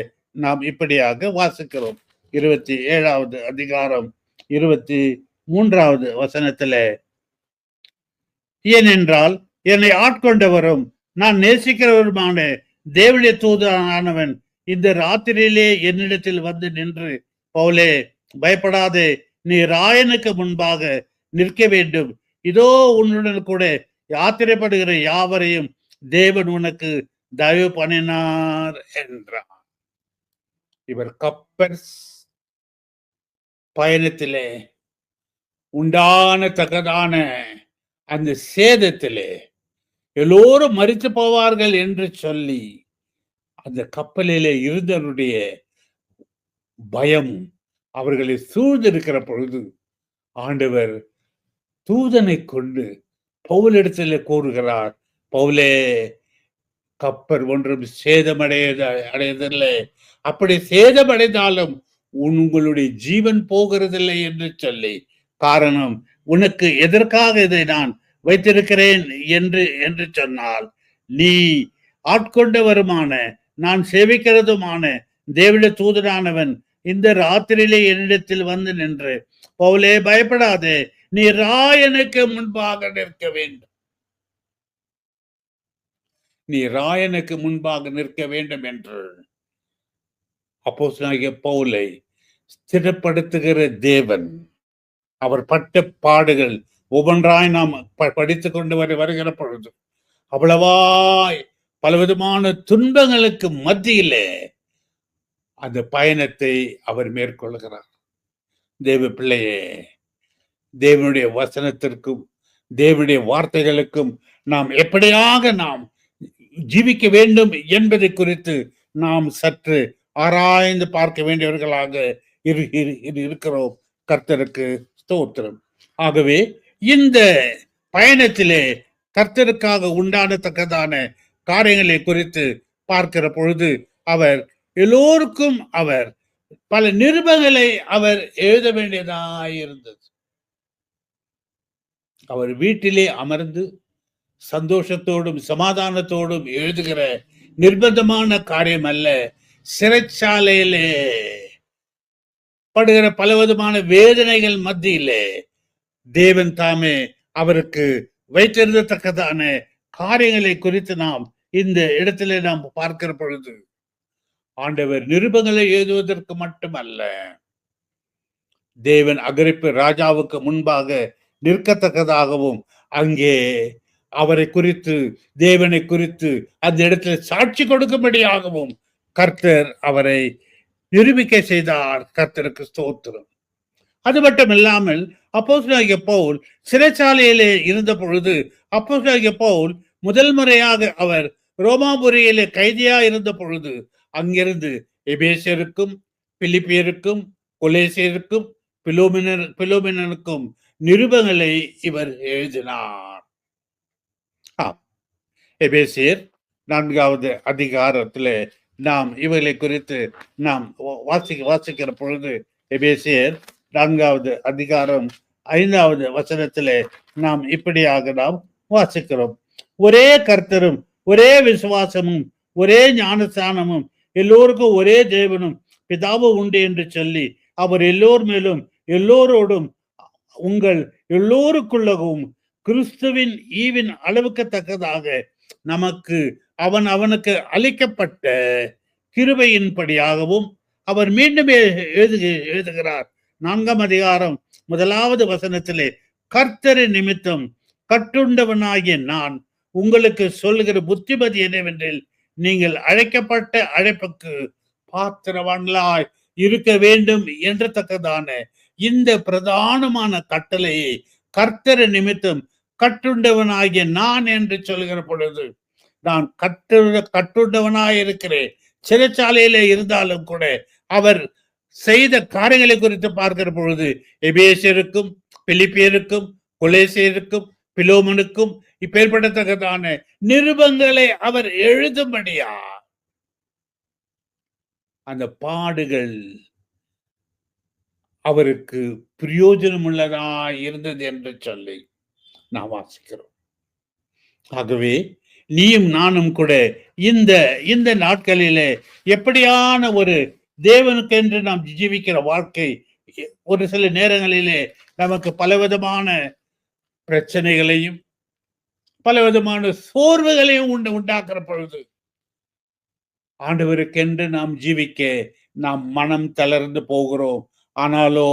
A: நாம் இப்படியாக வாசிக்கிறோம். 27வது அதிகாரம் 23வது வசனத்திலே, ஏனென்றால் என்னை ஆட்கொண்டவரும் நான் நேசிக்கிறவருமான தேவனுடைய தூதனானவன் இந்த ராத்திரியிலே என்னிடத்தில் வந்து நின்று, பவுலே பயப்படாதே, நீ ராயனுக்கு முன்பாக நிற்க வேண்டும், இதோ உன்னுடன் கூட யாத்திரைப்படுகிற யாவரையும் தேவன் உனக்கு தயவு பண்ணினார் என்றார். இவர் கப்பல் பயணத்திலே உண்டான தக்கதான அந்த சேதத்திலே எல்லோரும் மரித்து போவார்கள் என்று சொல்லி அந்த கப்பலிலே இருந்தவருடைய பயம் அவர்களை சூழ்ந்திருக்கிற பொழுது ஆண்டவர் தூதனை கொண்டு பவுலிடத்திலே கூறுகிறார், பவுலே, கப்பல் ஒன்றும் அடையதில்லை, அப்படி சேதமடைந்தாலும் உங்களுடைய ஜீவன் போகிறதில்லை என்று சொல்லி, காரணம் உனக்கு எதற்காக இதை நான் வைத்திருக்கிறேன் என்று சொன்னால், நீ ஆட்கொண்டவருமான நான் சேவிக்கிறதுமான தேவனுடைய தூதனானவன் இந்த ராத்திரியிலே என்னிடத்தில் வந்து நின்று, பவுலே பயப்படாதே, நீ ராயனுக்கு முன்பாக நிற்க வேண்டும், நீ ராயனுக்கு முன்பாக நிற்க வேண்டும் என்று அப்போஸ்தலனாகிய பவுலை ஸ்திரப்படுத்துகிற தேவன் அவர் பட்ட பாடுகள் ஒவ்வொன்றாய் நாம் படித்துக் கொண்டு வருகிற பொழுது அவ்வளவாய் பலவிதமான துன்பங்களுக்கு மத்தியிலே அந்த பயணத்தை அவர் மேற்கொள்கிறார். தேவ பிள்ளையே, தேவனுடைய வசனத்திற்கும் தேவனுடைய வார்த்தைகளுக்கும் நாம் எப்படியாக நாம் ஜீவிக்க வேண்டும் என்பதை குறித்து நாம் சற்று ஆராய்ந்து பார்க்க வேண்டியவர்களாக இருக்கிறோம். கர்த்தருக்கு ஸ்தோத்திரம். ஆகவே இந்த பயணத்திலே கர்த்தருக்காக உண்டானத்தக்கதான காரியங்களை குறித்து பார்க்கிற பொழுது அவர் எல்லோருக்கும் அவர் பல நிருபங்களை அவர் எழுத வேண்டியதாயிருந்தது. அவர் வீட்டிலே அமர்ந்து சந்தோஷத்தோடும் சமாதானத்தோடும் எழுதுகிற நிர்பந்தமான காரியம் அல்ல. சிறைச்சாலையிலே படுகிற பலவிதமான வேதனைகள் மத்தியிலே தேவன் தாமே அவருக்கு வைத்திருந்தத்தக்கதான காரியங்களை குறித்து நாம் இந்த இடத்திலே நாம் பார்க்கிற பொழுது ஆண்டவர் நிருபங்களை எழுதுவதற்கு மட்டுமல்ல, தேவன் அகிரிப்பு ராஜாவுக்கு முன்பாக நிற்கத்தக்கதாகவும் அங்கே அவரை குறித்து தேவனை குறித்து அந்த இடத்துல சாட்சி கொடுக்கும்படியாகவும் கர்த்தர் அவரை நிரூபிக்க செய்தார். கர்த்தருக்கு ஸ்தோத்திரம். அது மட்டும் இல்லாமல் அப்போஸ்தலனாகிய பவுல் சிறைச்சாலையிலே இருந்த பொழுது அப்போஸ்தலனாகிய பவுல் முதல் முறையாக அவர் ரோமாபுரியிலே கைதியா இருந்த பொழுது அங்கிருந்து எபேசியருக்கும் பிலிப்பியருக்கும் கொலேசியருக்கும் பிலோமினனுக்கும் நிருபங்களை இவர் எழுதினார். எபேசியர் 4வது அதிகாரத்திலே நாம் இவைகளை குறித்து நாம் வாசிக்கிற பொழுது எபேசியர் 4வது அதிகாரம் 5வது வசனத்திலே நாம் இப்படியாக நாம் வாசிக்கிறோம். ஒரே கர்த்தரும் ஒரே விசுவாசமும் ஒரே ஞானஸ்தானமும் எல்லோருக்கும் ஒரே தேவனும் பிதாவும் உண்டு என்று சொல்லி அவர் எல்லோர் மேலும் எல்லோரோடும் உங்கள் எல்லோருக்குள்ளவும் கிறிஸ்துவின் ஈவின் அளவுக்கு தக்கதாக நமக்கு அவனுக்கு அளிக்கப்பட்ட கிருபையின்படியாகவும் அவர் மீண்டும் எழுதுகிறார். 4ஆம் அதிகாரம் 1வது வசனத்திலே, கர்த்தரின் நிமித்தம் கட்டுண்டவனாகிய நான் உங்களுக்கு சொல்லுகிற புத்திமதி என்னவென்றில், நீங்கள் அழைக்கப்பட்ட அழைப்புக்கு பாத்திரவான்களாய் இருக்க வேண்டும் என்றத்தக்கதான இந்த பிரதானமான கட்டளையை கர்த்தர் நிமித்தம் கட்டுண்டவனாகிய நான் என்று சொல்கிற பொழுது, நான் கட்டுண்டவனாய் இருக்கிறேன். சிறைச்சாலையில இருந்தாலும் கூட அவர் செய்த காரியங்களை குறித்து பார்க்கிற பொழுது, எபேசியருக்கும் பிலிப்பியருக்கும் கொலேசியருக்கும் பிலோமனுக்கும் இப்பேற்படத்தக்கதான நிருபங்களை அவர் எழுதும்படியா அந்த பாடுகள் அவருக்கு பிரயோஜனம் உள்ளதா இருந்தது என்று சொல்லி நாம் வாசிக்கிறோம். ஆகவே நீயும் நானும் கூட இந்த இந்த நாட்களிலே எப்படியான ஒரு தேவனுக்கென்று நாம் ஜீவிக்கிற வாழ்க்கை, ஒரு சில நேரங்களிலே நமக்கு பலவிதமான பிரச்சனைகளையும் பலவிதமான சோர்வுகளையும் உண்டாக்குற பொழுது, ஆண்டவருக்கென்று நாம் ஜீவிக்க நாம் மனம் தளர்ந்து போகிறோம். ஆனாலோ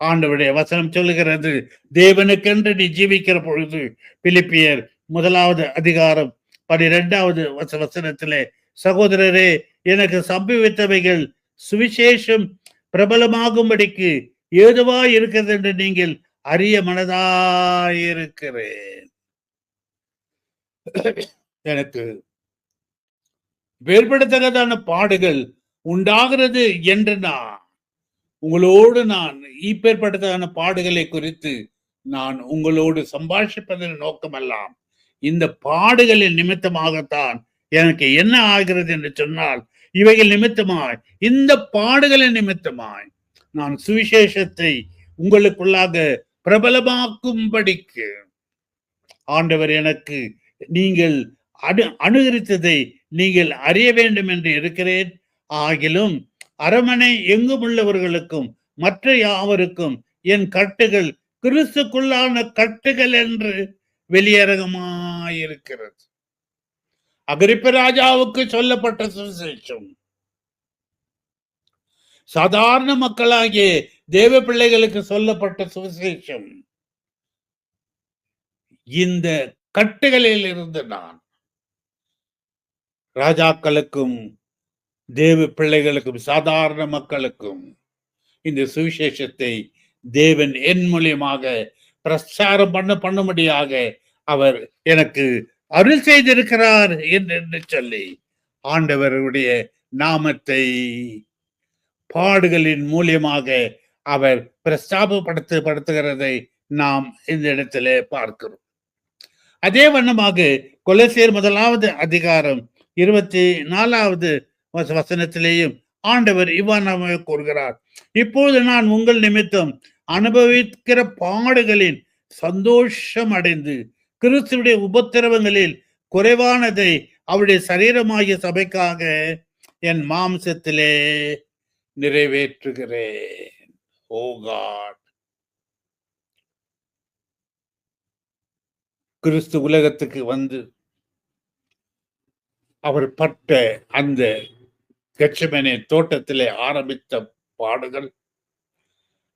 A: ஆண்டவருடைய வசனம் சொல்லுகிறது, தேவனுக்கென்று நீ ஜீவிக்கிற பொழுது, பிலிப்பியர் 1 அதிகாரம் 12வது வசனத்திலே, சகோதரரே, எனக்கு சம்பவித்தவைகள் சுவிசேஷம் பிரபலமாகும்படிக்கு ஏதுவா இருக்கிறது என்று நீங்கள் அறிய மனதாயிருக்கிறேன். எனக்கு வேறுபடுத்தக்கதான பாடுகள் உண்டாகிறது என்று உங்களோடு நான் இப்பேற்பட்டதான பாடுகளை குறித்து நான் உங்களோடு சம்பாஷிப்பதன் நோக்கமெல்லாம் இந்த பாடுகளின் நிமித்தமாகத்தான் எனக்கு என்ன ஆகிறது என்று சொன்னால், இவைகள் நிமித்தமாய், இந்த பாடுகளின் நிமித்தமாய் நான் சுவிசேஷத்தை உங்களுக்குள்ளாக பிரபலமாக்கும்படிக்கு ஆண்டவர் எனக்கு நீங்கள் அனுகரித்ததை நீங்கள் அறிய வேண்டும் என்று இருக்கிறேன். ஆகிலும் அரமனை எங்கும் உள்ளவர்களுக்கும் மற்ற யாவருக்கும் என் கட்டுகள் கிறிஸ்துக்குள்ளான கட்டுகள் என்று வெளியரங்கமாயிருக்கிறது. அகிரிப்ப ராஜாவுக்கு சொல்லப்பட்ட சுவிசேஷம் சாதாரண மக்களாகிய தேவ பிள்ளைகளுக்கு சொல்லப்பட்ட சுவிசேஷம் இந்த கட்டுகளில் இருந்து நான் ராஜாக்களுக்கும் தேவ பிள்ளைகளுக்கும் சாதாரண மக்களுக்கும் இந்த சுவிசேஷத்தை தேவன் என் மூலியமாக பிரச்சாரம் பண்ணும்படியாக அவர் எனக்கு அருள் செய்திருக்கிறார் என்று சொல்லி ஆண்டவருடைய நாமத்தை பாடுகளின் மூலியமாக அவர் பிரஸ்தாபப்படுத்துகிறதை நாம் இந்த இடத்திலே பார்க்கிறோம். அதே வண்ணமாக கொலோசியர் 1 அதிகாரம் 24வது வசனத்திலேயும் ஆண்டவர் இவ்வாறு கூறுகிறார், இப்போது நான் உங்கள் நிமித்தம் அனுபவிக்கிற பாடுகளின் சந்தோஷம் அடைந்து கிறிஸ்துவுடைய உபத்திரவங்களில் குறைவானதை அவருடைய சரீரமாகிய சபைக்காக என் மாம்சத்திலே நிறைவேற்றுகிறேன். ஓ காட், கிறிஸ்து உலகத்துக்கு வந்து அவர் பட்ட அந்த கெத்செமனே தோட்டத்திலே ஆரம்பித்த பாடுகள்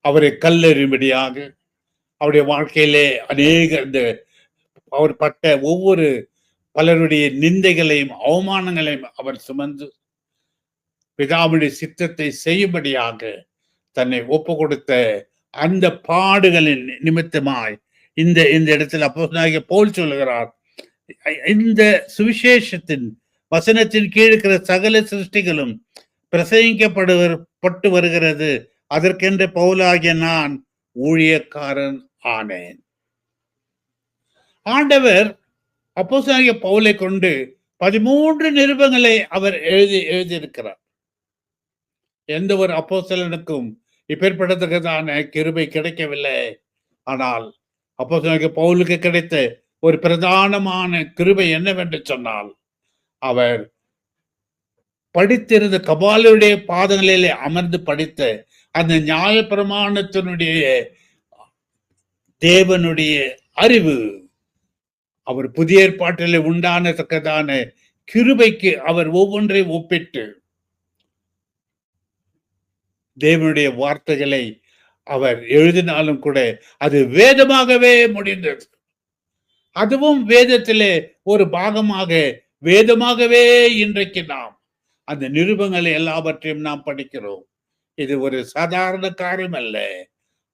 A: அவரை கல்லெறியும்படியாக அவருடைய வாழ்க்கையிலே அநேக அவர் பட்ட ஒவ்வொரு பலருடைய நிந்தைகளையும் அவமானங்களையும் அவர் சுமந்து பிதாவுடைய சித்தத்தை செய்யும்படியாக தன்னை ஒப்பு கொடுத்த அந்த பாடுகளின் நிமித்தமாய் இந்த இடத்தில் அப்போஸ்தலனாகிய பவுல் சொல்லுகிறார், இந்த சுவிசேஷத்தின் வசனத்தின் கீழ் இருக்கிற சகல சிருஷ்டிகளும் பிரசங்கிக்கப்பட்டு வருகிறது, அதற்கென்று பவுலாகிய நான் ஊழியக்காரன் ஆனேன். ஆண்டவர் அப்போஸ்தலனாகிய பவுலை கொண்டு 13 நிருபங்களை அவர் எழுதியிருக்கிறார். எந்த ஒரு அப்போஸ்தலனுக்கும் இப்பேற்பட்டதான கிருபை கிடைக்கவில்லை. ஆனால் அப்போஸ்தலனாகிய பவுலுக்கு கிடைத்த ஒரு பிரதானமான கிருபை என்னவென்று சொன்னால், அவர் படித்திருந்த கபாலருடைய பாதங்களிலே அமர்ந்து படித்த அந்த நியாய பிரமாணத்தினுடைய தேவனுடைய அறிவு, அவர் புதிய ஏற்பாட்டிலே உண்டானதற்கதான கிருபைக்கு அவர் ஒவ்வொன்றை ஒப்பிட்டு தேவனுடைய வார்த்தைகளை அவர் எழுதினாலும் கூட அது வேதமாகவே முடிந்தது. அதுவும் வேதத்திலே ஒரு பாகமாக, வேதமாகவே இன்றைக்கு நாம் அந்த நிருபங்களை எல்லாவற்றையும் நாம் படிக்கிறோம். இது ஒரு சாதாரண காரியம் அல்ல.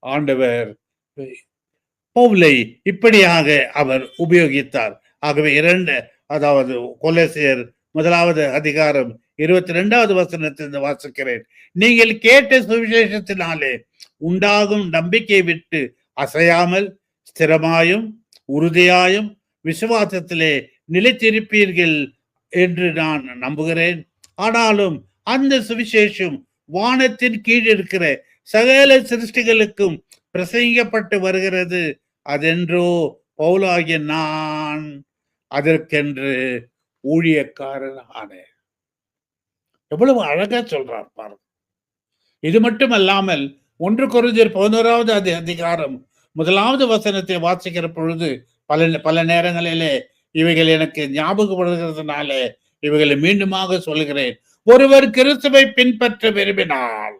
A: ஆண்டவர் பவுலை இப்படியாக அவர் உபயோகித்தார். ஆகவே அதாவது கொலோசியர் 1வது அதிகாரம் 22வது வசனத்திலிருந்து வாசிக்கிறேன். நீங்கள் கேட்ட சுவிசேஷத்தினாலே உண்டாகும் நம்பிக்கை விட்டு அசையாமல் ஸ்திரமாயும் உறுதியாயும் விசுவாசத்திலே நிலைத்திருப்பீர்கள் என்று நான் நம்புகிறேன். ஆனாலும் அந்த சுவிசேஷம் வானத்தின் கீழ் இருக்கிற சகல சிருஷ்டிகளுக்கும் பிரசங்கிக்கப்பட்டு வருகிறது. அதென்றோ பவுலாகிய நான் அதற்கென்று ஊழியக்காரன் ஆனேன். எவ்வளவு அழகா சொல்றார் பாருங்க. இது மட்டுமல்லாமல் 1 கொரிந்தியர் 11வது அதிகாரம் 1வது வசனத்தை வாசிக்கிற பொழுது பல நேரங்களிலே இவைகள் எனக்கு ஞாபகப்படுகிறதுனால இவைகளை மீண்டுமாக சொல்கிறேன். ஒருவர் கிறிஸ்துவை பின்பற்ற விரும்பினால்,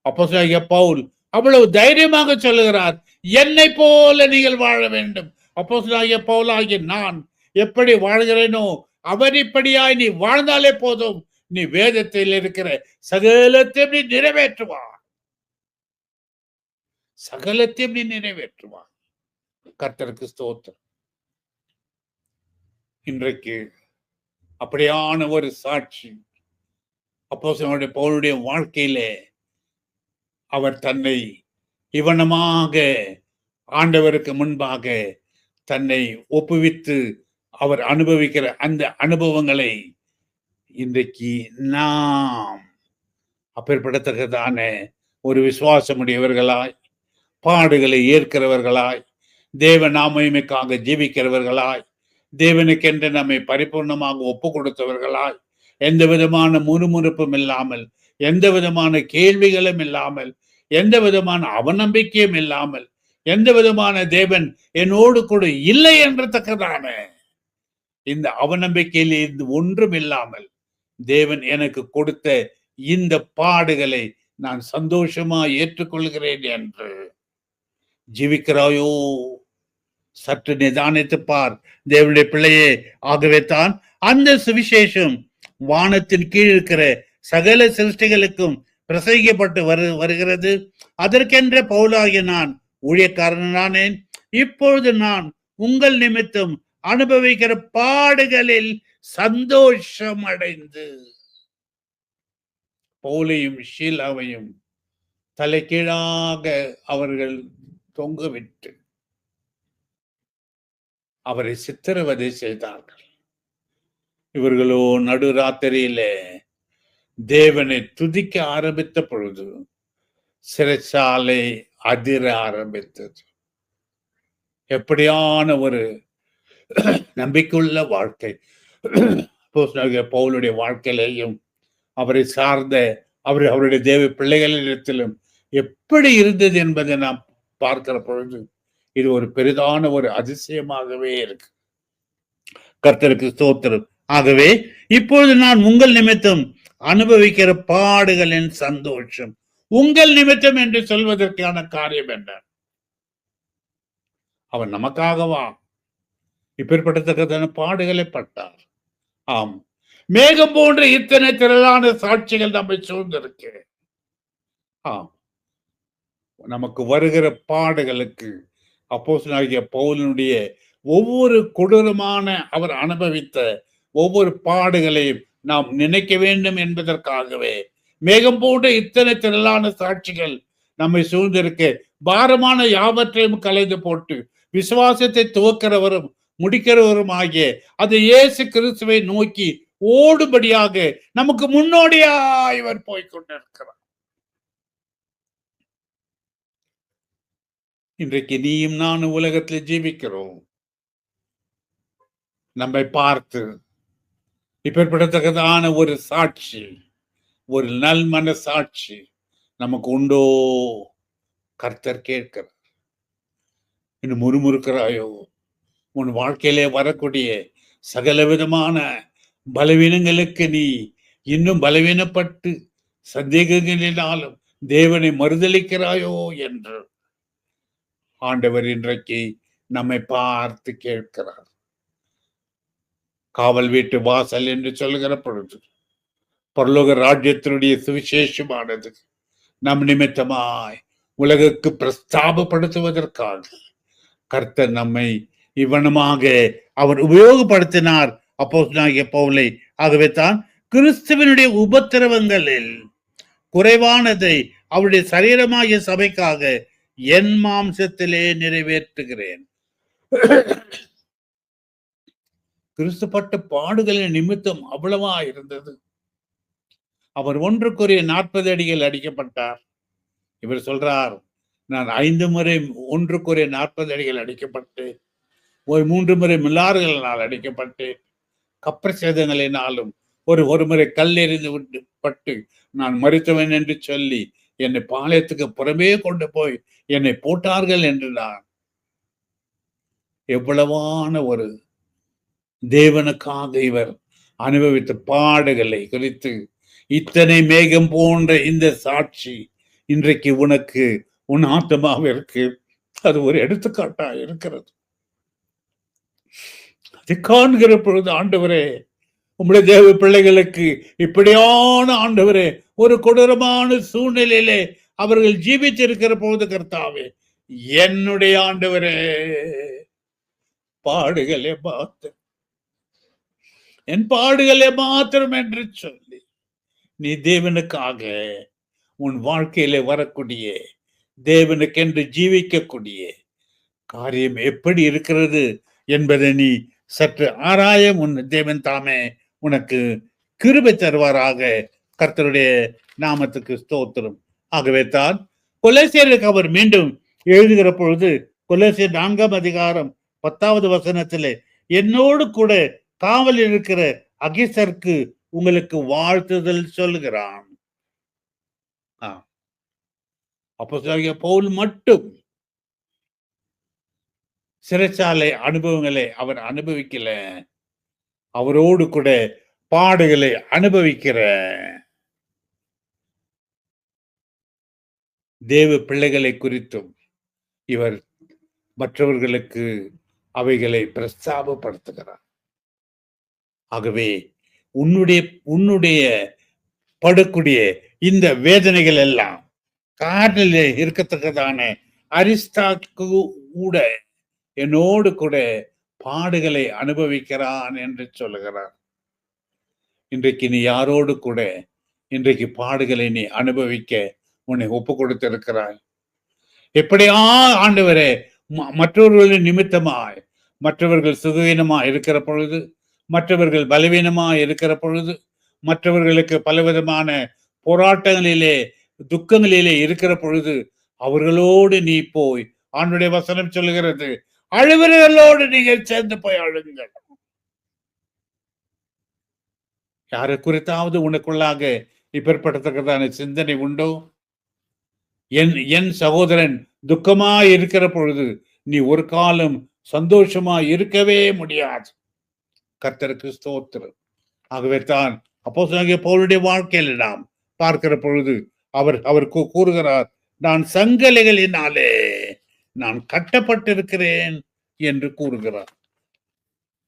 A: அப்போஸ்தலனாகிய பவுல் அவ்வளவு தைரியமாக சொல்லுகிறார், என்னை போல நீங்கள் வாழ வேண்டும். அப்போஸ்தலனாகிய பவுலாகிய நான் எப்படி வாழ்கிறேனோ அவர் இப்படியாய் நீ வாழ்ந்தாலே போதும், நீ வேதத்தில் இருக்கிற சகலத்தையும் நீ நிறைவேற்றுவார். சகலத்தையும் நீ நிறைவேற்றுவார். கர்த்தருக்கு ஸ்தோத்திரம். இன்றைக்கு அப்படியான ஒரு சாட்சி அப்போஸ்தலனாகிய பவுலுடைய வாழ்க்கையிலே அவர் தன்னை இவனமாக ஆண்டவருக்கு முன்பாக தன்னை ஒப்புவித்து அவர் அனுபவிக்கிற அந்த அனுபவங்களை இன்றைக்கு நாம் அப்பேற்படத்தக்கதான ஒரு விசுவாசமுடையவர்களாய், பாடுகளை ஏற்கிறவர்களாய், தேவ நாமயமைக்காக ஜீவிக்கிறவர்களாய், தேவனுக்கென்று நம்மை பரிபூர்ணமாக ஒப்பு கொடுத்தவர்களாய், எந்த விதமான முறுமுறுப்பும் இல்லாமல், எந்த விதமான கேள்விகளும் இல்லாமல், எந்த விதமான அவநம்பிக்கையும் இல்லாமல், எந்த விதமான தேவன் என்னோடு கூட இல்லை என்றத்தக்கதான இந்த அவநம்பிக்கையில் இருந்து ஒன்றும் இல்லாமல் தேவன் எனக்கு கொடுத்த இந்த பாடுகளை நான் சந்தோஷமா ஏற்றுக்கொள்கிறேன் என்று ஜீவிக்கிறாயோ? சற்று நிதானித்து பார் தேவனுடைய பிள்ளையே. ஆகவே தான் அந்த சுவிசேஷம் வானத்தின் கீழ் இருக்கிற சகல சிருஷ்டிகளுக்கும் பிரசங்கிக்கப்பட்டு வருகிறது. அதற்கென்ற பவுலாகிய நான் ஊழியக்காரனானேன். இப்பொழுது நான் உங்கள் நிமித்தம் அனுபவிக்கிற பாடுகளில் சந்தோஷம் அடைந்து பவுலையும் ஷீலாவையும் தலைகீழாக அவர்கள் தொங்கவிட்டு அவரை சித்திரவதை செய்தார்கள். இவர்களோ நடுராத்திரியிலே தேவனை துதிக்க ஆரம்பித்த பொழுது சிறைச்சாலை அதிர ஆரம்பித்தது. எப்படியான ஒரு நம்பிக்கையுள்ள வாழ்க்கை பவுலுடைய வாழ்க்கையிலையும் அவரை சார்ந்த அவருடைய தேவ பிள்ளைகளிடத்திலும் எப்படி இருந்தது என்பதை நாம் பார்க்கிற பொழுது இது ஒரு பெரிதான ஒரு அதிசயமாகவே இருக்கு. கர்த்தருக்கு ஸ்தோத்திரம். ஆகவே இப்பொழுது நான் உங்கள் நிமித்தம் அனுபவிக்கிற பாடுகளின் சந்தோஷம். உங்கள் நிமித்தம் என்று சொல்வதற்கான காரியம் என்ன? அவர் நமக்காகவா இப்பேற்பட்டத்தக்கதான பாடுகளை பட்டார். ஆம், மேகம் போன்ற இத்தனை திரளான சாட்சிகள் நம்மை சூழ்ந்திருக்கு. ஆம், நமக்கு வருகிற பாடுகளுக்கு அப்போஸ்தலனாகிய பவுலினுடைய ஒவ்வொரு கொடூரமான அவர் அனுபவித்த ஒவ்வொரு பாடுகளையும் நாம் நினைக்க வேண்டும் என்பதற்காகவே மேகம் போன்ற இத்தனை திரளான சாட்சிகள் நம்மை சூழ்ந்திருக்க பாரமான யாவற்றையும் கலைந்து போட்டு விசுவாசத்தை துவக்கிறவரும் முடிக்கிறவரும் ஆகிய அது இயேசு கிறிஸ்துவை நோக்கி ஓடும்படியாக நமக்கு முன்னோடியா இவர் போய்கொண்டிருக்கிறார். இன்றைக்கு நீயும் நானும் உலகத்தில் ஜீவிக்கிறோம். நம்மை பார்த்து இப்பேற்படத்தக்கதான ஒரு சாட்சி, ஒரு நல் மன சாட்சி நமக்கு உண்டோ? கர்த்தர் கேட்கிறார். இன்னும் முறுமுறுக்கிறாயோ? உன் வாழ்க்கையிலே வரக்கூடிய சகல விதமான பலவீனங்களுக்கு நீ இன்னும் பலவீனப்பட்டு சந்தேகங்களினாலும் தேவனை மறுதலிக்கிறாயோ என்று ஆண்டவர் இன்றைக்கு நம்மை பார்த்து கேட்கிறார். காவல் வீட்டு வாசல் என்று சொல்லுகிற பொழுது பரலோக ராஜ்யத்தினுடைய சுவிசேஷமானது நம் நிமித்தமாய் உலகுக்கு பிரஸ்தாபப்படுத்துவதற்காக கர்த்தர் நம்மை இவ்வனமாக அவர் உபயோகப்படுத்தினார் அப்போஸ்தலனாகிய பவுலை. ஆகவே தான் கிறிஸ்துவனுடைய உபத்திரவங்களில் குறைவானதை அவருடைய சரீரமாகிய சபைக்காக என் மாம்சத்திலே நிறைவேற்றுகிறேன். கிறிஸ்து பட்ட பாடுகளின் நிமித்தம் அவ்வளவா இருந்தது. அவர் 1 அடிகள் அடிக்கப்பட்டார். இவர் சொல்றார், நான் 5 முறை 1 அடிகள் அடிக்கப்பட்டு, ஒரு 3 முறை மில்லாறுகளினால் அடிக்கப்பட்டு, கப்பர் சேதங்களினாலும் ஒரு முறை கல் எறிந்து விட்டு பட்டு நான் மரித்தவன் என்று சொல்லி என்னை பாளையத்துக்கு புறமே கொண்டு போய் என்னை போட்டார்கள் என்று நான் எவ்வளவான ஒரு தேவனுக்காக இவர் அனுபவித்த பாடுகளை குறித்து இத்தனை மேகம் போன்ற இந்த சாட்சி இன்றைக்கு உனக்கு உன் ஆத்மாவிற்கு அது ஒரு எடுத்துக்காட்டா இருக்கிறது. அதை காண்கிற பொழுது ஆண்டவரே, உம்முடைய தேவ பிள்ளைகளுக்கு இப்படியான ஆண்டவரே ஒரு கொடூரமான சூழ்நிலையிலே அவர்கள் ஜீவித்திருக்கிற போது கர்த்தாவே, என்னுடைய ஆண்டவரே பாடுகளே மாத்திரம், என் பாடுகளே மாத்திரம் என்று சொல்லி நீ தேவனுக்காக உன் வாழ்க்கையில வரக்கூடிய தேவனுக்கென்று ஜீவிக்கக்கூடிய காரியம் எப்படி இருக்கிறது என்பதை நீ சற்று ஆராய உன் தேவன் தாமே உனக்கு கிருபை தருவாராக. கர்த்தருடைய நாமத்துக்கு ஸ்தோத்திரம். ஆகவே தான் கொலோசியருக்கு அவர் மீண்டும் எழுதுகிற பொழுது கொலோசியர் 4ஆம் அதிகாரம் 10வது வசனத்திலே என்னோடு கூட காவல் இருக்கிற அகிசருக்கு உங்களுக்கு வாழ்த்துதல் சொல்லுகிறான். அப்போஸ்தலனாகிய பவுல் மட்டும் சிறைச்சாலை அனுபவங்களை அவர் அனுபவிக்கல, அவரோடு கூட பாடுகளை அனுபவிக்கிற தேவ பிள்ளைகளை குறித்தும் இவர் மற்றவர்களுக்கு அவைகளை பிரஸ்தாபப்படுத்துகிறார். ஆகவே உன்னுடைய படக்கூடிய இந்த வேதனைகள் எல்லாம் காரிலே இருக்கத்தக்கதான அரிஸ்டாக்கு கூட என்னோடு கூட பாடுகளை அனுபவிக்கிறான் என்று சொல்லுகிறார். இன்றைக்கு நீ யாரோடு கூட இன்றைக்கு பாடுகளை நீ அனுபவிக்க உன்னை ஒப்பு கொடுத்திருக்கிறாய்? எப்படியா ஆண்டவரே, மற்றவர்களின் நிமித்தமாய் மற்றவர்கள் சுகவீனமாய் இருக்கிற பொழுது, மற்றவர்கள் பலவீனமாய் இருக்கிற பொழுது, மற்றவர்களுக்கு பலவிதமான போராட்டங்களிலே துக்கங்களிலே இருக்கிற பொழுது அவர்களோடு நீ போய், ஆண்டுடைய வசனம் சொல்லுகிறது, அழுவர்களோடு நீங்கள் சேர்ந்து போய் அழுங்கள். யாரை குறித்தாவது உனக்குள்ளாக இப்பேற்பட்டத்தக்கதான சிந்தனை உண்டோ? என் சகோதரன் துக்கமாய் இருக்கிற பொழுது நீ ஒரு காலம் சந்தோஷமா இருக்கவே முடியாது. கர்த்தருக்கு ஸ்தோத்திரம். ஆகவே தான் அப்போஸ்தலனாகிய பவுலுடைய வாழ்க்கையில் நாம் பார்க்கிற பொழுது அவர் கூறுகிறார், நான் சங்கலிகளினாலே நான் கட்டப்பட்டிருக்கிறேன் என்று கூறுகிறார்.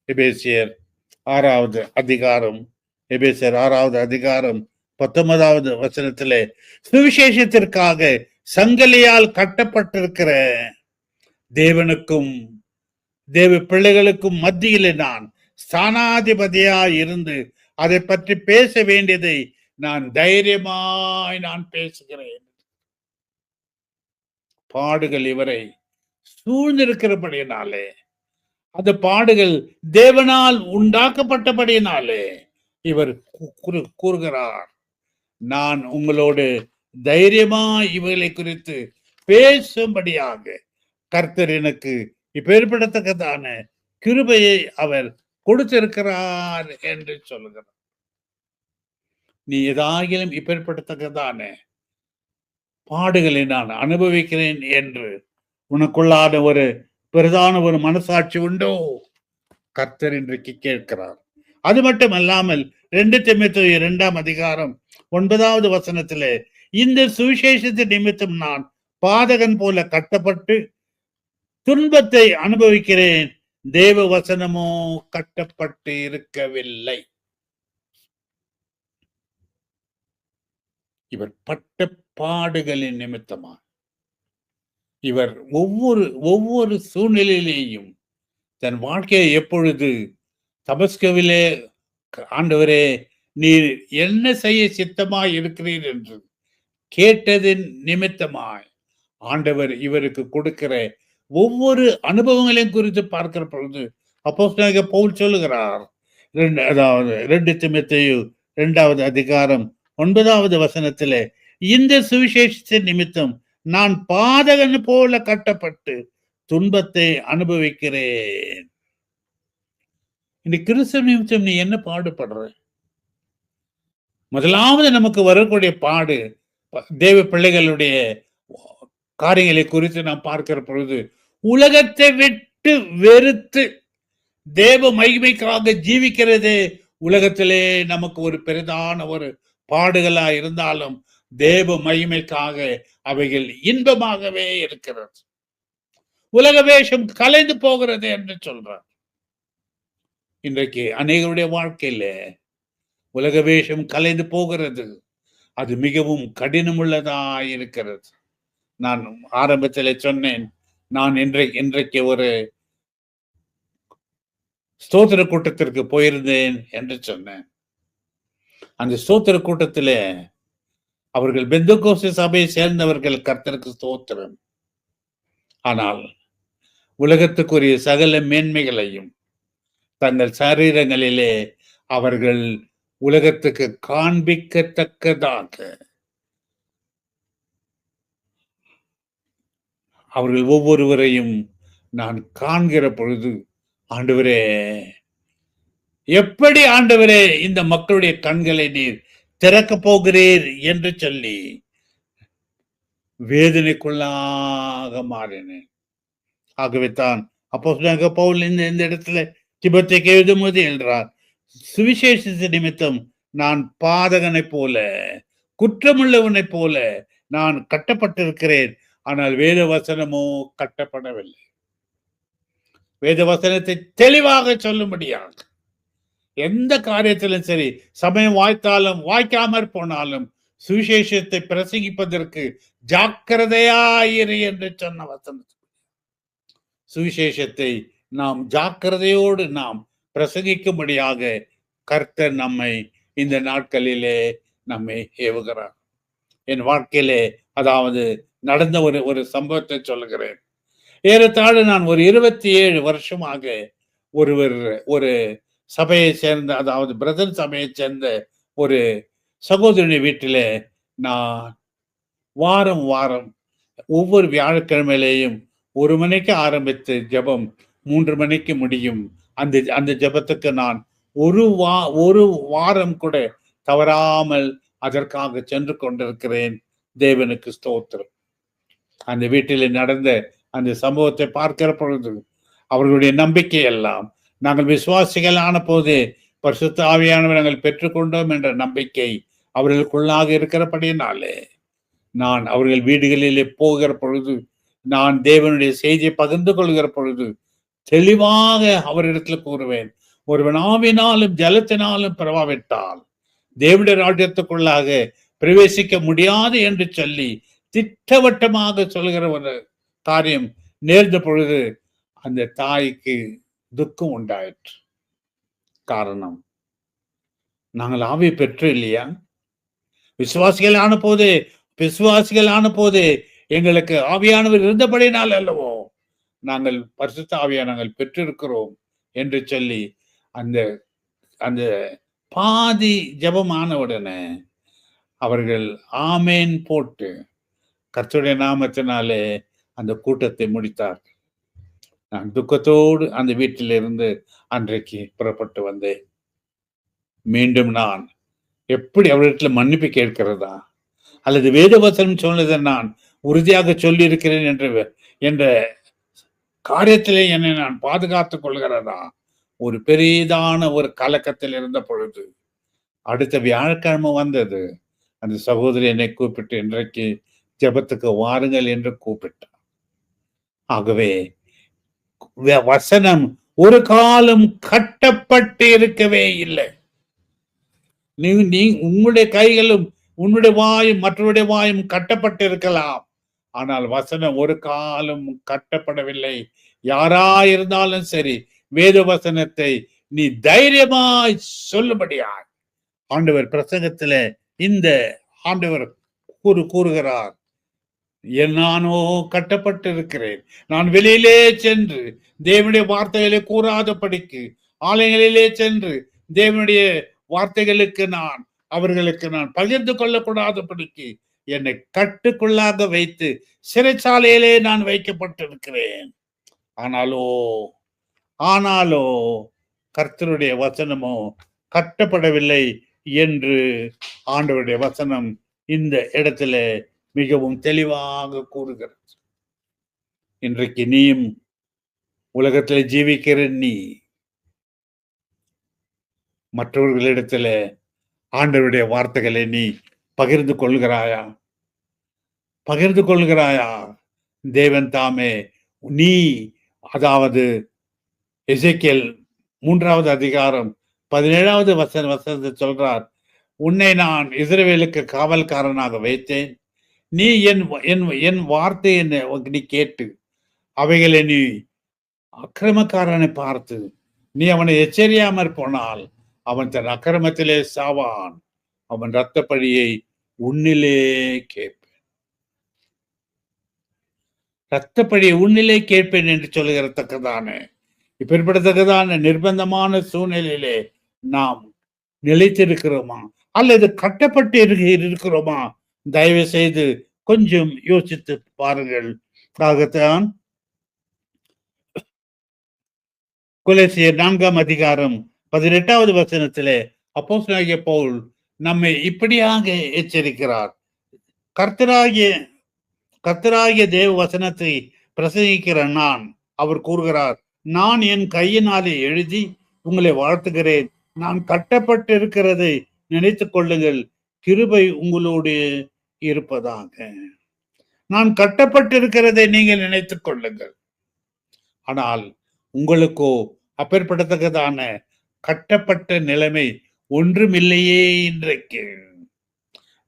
A: எபேசியர் 6வது அதிகாரம் 19வது வசனத்திலே சுவிசேஷத்திற்காக சங்கலியால் கட்டப்பட்டிருக்கிற தேவனுக்கும் தேவ பிள்ளைகளுக்கும் மத்தியிலே நான் ஸ்தானாதிபதியாய் இருந்து அதை பற்றி பேச வேண்டியதை நான் தைரியமாய் நான் பேசுகிறேன். பாடுகள் இவரை சூழ்ந்திருக்கிறபடியினாலே, அந்த பாடுகள் தேவனால் உண்டாக்கப்பட்டபடியினாலே இவர் கூறுகிறார், நான் உங்களோடு தைரியமாய் இவைகளை குறித்து பேசும்படியாக கர்த்தர் எனக்கு இப்பேற்படத்தக்கதான கிருபையை அவர் கொடுத்திருக்கிறார் என்று சொல்லுகிறார். நீ ஏதாகிலும் இப்பேற்படத்தக்கதான பாடுகளை நான் அனுபவிக்கிறேன் என்று உனக்குள்ளான ஒரு பிரதான ஒரு மனசாட்சி உண்டோ? கர்த்தர் இன்றைக்கு கேட்கிறார். அது மட்டுமல்லாமல் 2 தீமோத்தேயு 2ஆம் அதிகாரம் 9வது வசனத்திலே, இந்த சுவிசேஷத்தின் நிமித்தம் நான் பாதகன் போல கட்டப்பட்டு துன்பத்தை அனுபவிக்கிறேன், தேவ வசனமோ கட்டப்பட்டு இருக்கவில்லை. இவர் பட்ட பாடுகளின் நிமித்தமா இவர் ஒவ்வொரு சூழ்நிலையிலேயும் தன் வாழ்க்கையை எப்பொழுது தமஸ்குவிலே ஆண்டவரே நீர் என்ன செய்ய சித்தமாய் இருக்கிறீர் என்று கேட்டதின் நிமித்தமாய் ஆண்டவர் இவருக்கு கொடுக்கிற ஒவ்வொரு அனுபவங்களையும் குறித்து பார்க்கிற பொழுது அப்போஸ்தலனாகிய பவுல் சொல்லுகிறார். அதாவது 2 தீமோத்தேயு 2வது அதிகாரம் 9வது வசனத்திலே, இந்த சுவிசேஷத்தின் நிமித்தம் நான் பாதகன் போல கட்டப்பட்டு துன்பத்தை அனுபவிக்கிறேன். இந்த கிறிஸ்துவ நிமித்தம் நீ என்ன பாடுபடுற? முதலாவது நமக்கு வரக்கூடிய பாடு தேவ பிள்ளைகளுடைய காரியங்களை குறித்து நாம் பார்க்கிற பொழுது, உலகத்தை விட்டு வெறுத்து தேவ மகிமைக்காக ஜீவிக்கிறதே உலகத்திலே நமக்கு ஒரு பெரிதான ஒரு பாடுகளா இருந்தாலும் தேவ மகிமைக்காக அவைகள் இன்பமாகவே இருக்கிறது. உலக வேஷம் கலைந்து போகிறது என்று சொல்றார். இன்றைக்கு அநேகருடைய வாழ்க்கையில உலக வேஷம் கலைந்து போகிறது. அது மிகவும் கடினமுள்ளதா இருக்கிறது. நான் ஆரம்பத்தில் சொன்னேன், நான் இன்றைக்கு ஒரு ஸ்தோத்திர கூட்டத்திற்கு போயிருந்தேன் என்று சொன்னேன். அந்த ஸ்தோத்திர கூட்டத்திலே அவர்கள் பெந்தெகோஸ்தே சபையை சேர்ந்தவர்கள், கர்த்தருக்கு ஸ்தோத்திரம். ஆனால் உலகத்துக்குரிய சகல மேன்மைகளையும் தங்கள் சரீரங்களிலே அவர்கள் உலகத்துக்கு காண்பிக்கத்தக்கதாக அவர்கள் ஒவ்வொருவரையும் நான் காண்கிற பொழுது, ஆண்டவரே, எப்படி ஆண்டவரே இந்த மக்களுடைய கண்களை நீர் திறக்க போகிறீர் என்று சொல்லி வேதனைக்குள்ளாக மாறினேன். ஆகவே தான் அப்போஸ்தலனாகிய பவுல் இந்த இடத்துல தீமோத்தேயுக்கு எழுதும்போது எழுதுகிறார், சுவிசேஷ நிமித்தம் நான் பாதகனைப் போல, குற்றமுள்ளவனைப் போல நான் கட்டப்பட்டிருக்கிறேன். ஆனால் வேத வசனமோ கட்டப்படவில்லை. வேத வசனத்தை தெளிவாக சொல்லும்படியாக எந்த காரியத்திலும் சரி, சமயம் வாய்த்தாலும் வாய்க்காமற் போனாலும் சுவிசேஷத்தை பிரசங்கிப்பதற்கு ஜாக்கிரதையாயிரு என்று சொன்ன வசனம். சுவிசேஷத்தை நாம் ஜாக்கிரதையோடு நாம் பிரசங்கிக்கும்படியாக கர்த்தர் நம்மை இந்த நாட்களிலே நம்மை ஏவுகிறார். என் வாழ்க்கையிலே அதாவது நடந்த ஒரு சம்பவத்தை சொல்லுகிறேன். ஏறத்தாழ நான் ஒரு 27 வருஷமாக ஒரு சபையை சேர்ந்த, அதாவது பிரதர் சபையை சேர்ந்த ஒரு சகோதரி வீட்டிலே நான் வாரம் ஒவ்வொரு வியாழக்கிழமையிலேயும் 1 மணிக்கு ஆரம்பித்து ஜெபம் 3 மணிக்கு முடியும். அந்த ஜெபத்துக்கு நான் ஒரு வாரம் கூட தவறாமல் அதற்காக சென்று கொண்டிருக்கிறேன். தேவனுக்கு ஸ்தோத்திரம். அந்த வீட்டில் நடந்த அந்த சம்பவத்தை பார்க்கிற பொழுது அவர்களுடைய நம்பிக்கை எல்லாம், நாங்கள் விசுவாசிகள் ஆன போது பரிசுத்த ஆவியானவரை நாங்கள் பெற்றுக்கொண்டோம் என்ற நம்பிக்கை அவர்களுக்குள்ளாக இருக்கிறபடியினாலே நான் அவர்கள் வீடுகளிலே போகிற பொழுது, நான் தேவனுடைய செய்தியை பகிர்ந்து கொள்கிற பொழுது தெளிவாக அவரிடத்தில் கூறுவேன், ஒருவன் ஆவினாலும் ஜலத்தினாலும் பிறவாவிட்டால் தேவனுடைய ராஜ்யத்துக்குள்ளாக பிரவேசிக்க முடியாது என்று சொல்லி திட்டவட்டமாக சொல்கிற ஒரு காரியம் நேர்ந்த பொழுது அந்த தாய்க்கு துக்கம் உண்டாயிற்று. காரணம், நாங்கள் ஆவியை பெற்று இல்லையா? விசுவாசிகள் ஆன போது எங்களுக்கு ஆவியானவர் இருந்தபடினால் அல்லவோ நாங்கள் பரிசுத்த ஆவியை நாங்கள் பெற்றிருக்கிறோம் என்று சொல்லி அந்த அந்த பாதி ஜெபமான உடனே அவர்கள் ஆமேன் போட்டு கர்த்தருடைய நாமத்தினாலே அந்த கூட்டத்தை முடித்தார்கள். நான் துக்கத்தோடு அந்த வீட்டிலிருந்து அன்றைக்கு புறப்பட்டு வந்தேன். மீண்டும் நான் எப்படி அவரிடத்தில் மன்னிப்பு கேட்கிறதா, அல்லது வேதவசனம் சொன்னதை நான் உறுதியாக சொல்லி இருக்கிறேன் என்ற காரியத்திலே என்னை நான் பாதுகாத்துக் கொள்கிறதா, ஒரு பெரிதான ஒரு கலக்கத்தில் இருந்த பொழுது அடுத்த வியாழக்கிழமை வந்தது. அந்த சகோதரி என்னை கூப்பிட்டு, இன்றைக்கு ஜெபத்துக்கு வாருங்கள் என்று கூப்பிட்டார். ஆகவே வசனம் ஒரு காலம் கட்டப்பட்டு இருக்கவே இல்லை. நீ உங்களுடைய கைகளும் உன்னுடைய வாயும் மற்றவருடைய வாயும் கட்டப்பட்டு இருக்கலாம். ஆனால் வசனம் ஒரு காலம் கட்டப்படவில்லை. யாரா இருந்தாலும் சரி, வேத வசனத்தை நீ தைரியமாய் சொல்லும்படியாய் ஆண்டவர் பிரசங்கத்தில இந்த ஆண்டவர் கூறுகிறார். நானோ கட்டப்பட்டிருக்கிறேன். நான் வெளியிலே சென்று தேவனுடைய வார்த்தைகளை கூறாதபடிக்கு, ஆலயங்களிலே சென்று தேவனுடைய வார்த்தைகளுக்கு அவர்களுக்கு நான் பகிர்ந்து கொள்ளக்கூடாதபடிக்கு என்னை கட்டுக்குள்ளாக வைத்து சிறைச்சாலையிலே நான் வைக்கப்பட்டிருக்கிறேன். ஆனாலோ கர்த்தருடைய வசனமோ கட்டப்படவில்லை என்று ஆண்டவருடைய வசனம் இந்த இடத்துல மிகவும் தெளிவாக கூறுகிறது. இன்றைக்கு நீயும் உலகத்தில் ஜீவிக்கிற நீ மற்றவர்களிடத்துல ஆண்டவருடைய வார்த்தைகளை நீ பகிர்ந்து கொள்கிறாயா? தேவன் தாமே நீ, அதாவது எசேக்கியேல் 3வது அதிகாரம் 17வது வசனத்தை சொல்றார். உன்னை நான் இஸ்ரவேலுக்கு காவல்காரனாக வைத்தேன். நீ என் வார்த்தை நீ கேட்டு அவைகளை நீ அக்கிரமக்காரனை பார்த்து நீ அவனை எச்சரியாமற் போனால் அவன் தன் அக்கிரமத்திலே சாவான். அவன் இரத்த பழியை உன்னிலே கேட்பேன். இரத்த பழியை உன்னிலே கேட்பேன் என்று சொல்லுகிறத்தக்கதான இப்படிப்படத்தக்கதான நிர்பந்தமான சூழ்நிலையிலே நாம் நிலைத்திருக்கிறோமா அல்லது கட்டப்பட்டு இருக்கிறோமா? தயவு செய்து கொஞ்சம் யோசித்து பாருங்கள். ஆகத்தான் கொலோசியர் 4ஆம் அதிகாரம் 18வது வசனத்திலே அப்போஸ்தலனாகிய பவுல் நம்மை இப்படியாக எச்சரிக்கிறார். கர்த்தராகிய தேவ வசனத்தை பிரசங்கிக்கிற அவர் கூறுகிறார், நான் என் கையினாலே எழுதி உங்களை வாழ்த்துகிறேன். நான் கட்டப்பட்டு இருக்கிறதை நினைத்துக் கொள்ளுங்கள், கிருபை உங்களோடு இருப்பதாக. நான் கட்டப்பட்டிருக்கிறதை நீங்கள் நினைத்துக் கொள்ளுங்கள். ஆனால் உங்களுக்கோ அப்பேற்படத்தக்கதான கட்டப்பட்ட நிலைமை ஒன்றுமில்லையே. இன்றைக்கு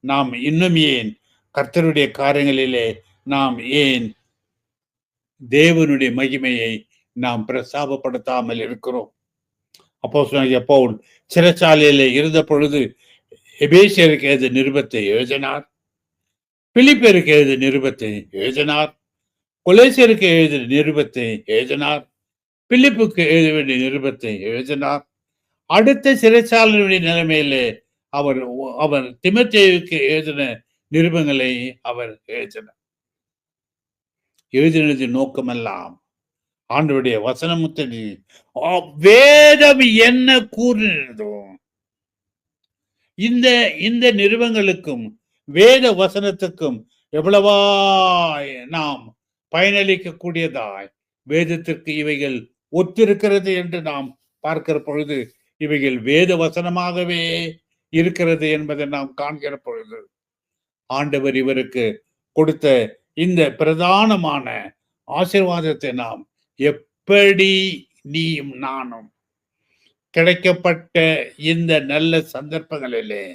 A: நாம் இன்னும் ஏன் கர்த்தருடைய காரியங்களிலே நாம் ஏன் தேவனுடைய மகிமையை நாம் பிரஸ்தாபப்படுத்தாமல் இருக்கிறோம்? அப்போஸ்தலனாகிய பவுல் சிறைச்சாலையிலே இருந்த பொழுது எபேசியருக்கு எழுதிய நிருபத்தை எழுதினார், பிலிப்பியருக்கு எழுதிய நிருபத்தை எழுதினார், கொலோசியருக்கு எழுதிய நிருபத்தை எழுதினார், பிலிப்புக்கு எழுத வேண்டிய நிருபத்தை எழுதினார். அடுத்த சிறைச்சாலையுடைய நிலைமையிலே அவர் தீமோத்தேயுவுக்கு எழுதின நிருபங்களை அவர் எழுதினது நோக்கமெல்லாம் ஆண்டவருடைய வசனமுத்தடி வேதம் என்ன கூறினதோ இந்த நிருபங்களுக்கும் வேத வசனத்துக்கும் எவ்வளவாய் நாம் பயனளிக்க கூடியதாய் வேதத்திற்கு இவைகள் ஒத்திருக்கிறது என்று நாம் பார்க்கிற பொழுது இவைகள் வேத வசனமாகவே இருக்கிறது என்பதை நாம் காண்கிற பொழுது ஆண்டவர் இவருக்கு கொடுத்த இந்த பிரதானமான ஆசீர்வாதத்தை நாம் எப்படி நீயும் நானும் கிடைக்கப்பட்ட இந்த நல்ல சந்தர்ப்பங்களிலே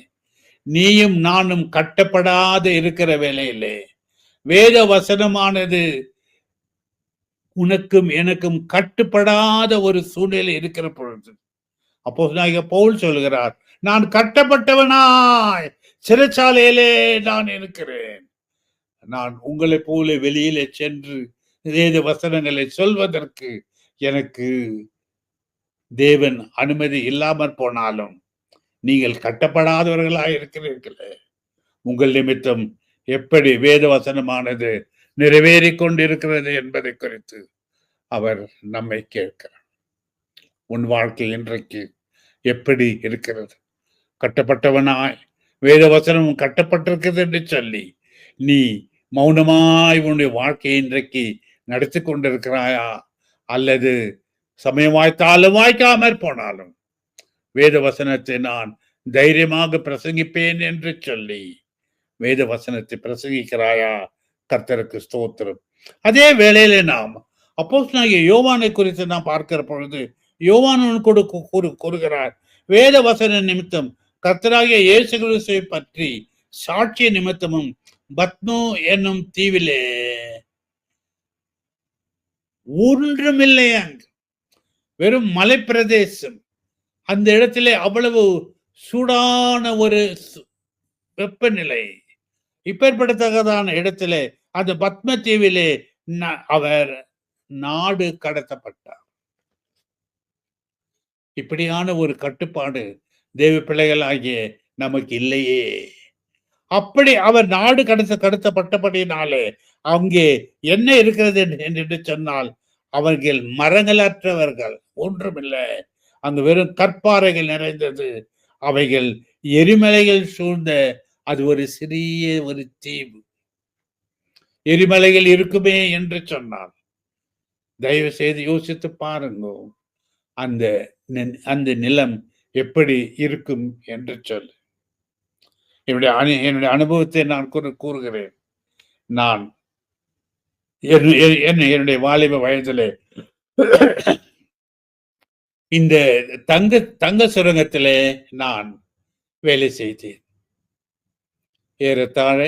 A: நீயும் நானும் கட்டப்படாத இருக்கிற வேளையிலே வேத வசனமானது உனக்கும் எனக்கும் கட்டுப்படாத ஒரு சூழ்நிலை இருக்கிற பொழுது அப்போஸ்தலனாகிய பவுல் சொல்கிறார், நான் கட்டப்பட்டவனாய் சிறைச்சாலையிலே நான் இருக்கிறேன். நான் உங்களை போல வெளியிலே சென்று வேத வசனங்களை சொல்வதற்கு எனக்கு தேவன் அனுமதி இல்லாமற் போனாலும் நீங்கள் கட்டப்படாதவர்களாய் இருக்கிறீர்களே, உங்கள் நிமித்தம் எப்படி வேத வசனமானது நிறைவேறி கொண்டிருக்கிறது என்பதை குறித்து அவர் நம்மை கேட்கிறார். உன் வாழ்க்கை இன்றைக்கு எப்படி இருக்கிறது? கட்டப்பட்டவனாய் வேத வசனம் கட்டப்பட்டிருக்கிறது என்று சொல்லி நீ மௌனமாய் உன்னுடைய வாழ்க்கையை இன்றைக்கு நடத்தி கொண்டிருக்கிறாயா? அல்லது சமயம் வாய்த்தாலும் வாய்க்காமற் போனாலும் வேத வசனத்தை நான் தைரியமாக பிரசங்கிப்பேன் என்று சொல்லி வேத வசனத்தை பிரசங்கிக்கிறாயா? கர்த்தருக்கு ஸ்தோத்திரம். அதே வேளையில நாம் அப்போஸ்தலனாகிய யோவானை குறித்து நாம் பார்க்கிற பொழுது யோவான் கூறுகிறார், வேத வசன நிமித்தம் கர்த்தராகிய இயேசு கிறிஸ்துவை பற்றி சாட்சிய நிமித்தமும் பத்மோ என்னும் தீவிலே ஒன்றுமில்லை, அங்கு வெறும் மலை பிரதேசம். அந்த இடத்திலே அவ்வளவு சூடான ஒரு வெப்பநிலை. இப்பேற்படுத்தக்கதான இடத்திலே அந்த பத்ம தீவிலே அவர் நாடு கடத்தப்பட்டார். இப்படியான ஒரு கட்டுப்பாடு தேவ பிள்ளைகள் ஆகிய நமக்கு இல்லையே. அப்படி அவர் நாடு கடத்தப்பட்டபடினாலே அங்கே என்ன இருக்கிறது என்று சொன்னால், அவர்கள் மரங்களற்றவர்கள், ஒன்றுமில்லை. அங்கு வெறும் கற்பாறைகள் நிறைந்தது. அவைகள் எரிமலைகள் சூழ்ந்த அது ஒரு சிறிய ஒரு தீவு. எரிமலைகள் இருக்குமே என்று சொன்னால் தயவு செய்து யோசித்து பாருங்க, அந்த அந்த நிலம் எப்படி இருக்கும் என்று சொல்லு. என்னுடைய அனுபவத்தை நான் கூறுகிறேன். நான் என்னுடைய வாலிப வயதிலே இந்த தங்க சுரங்கத்திலே நான் வேலை செய்தேன். ஏறத்தாழ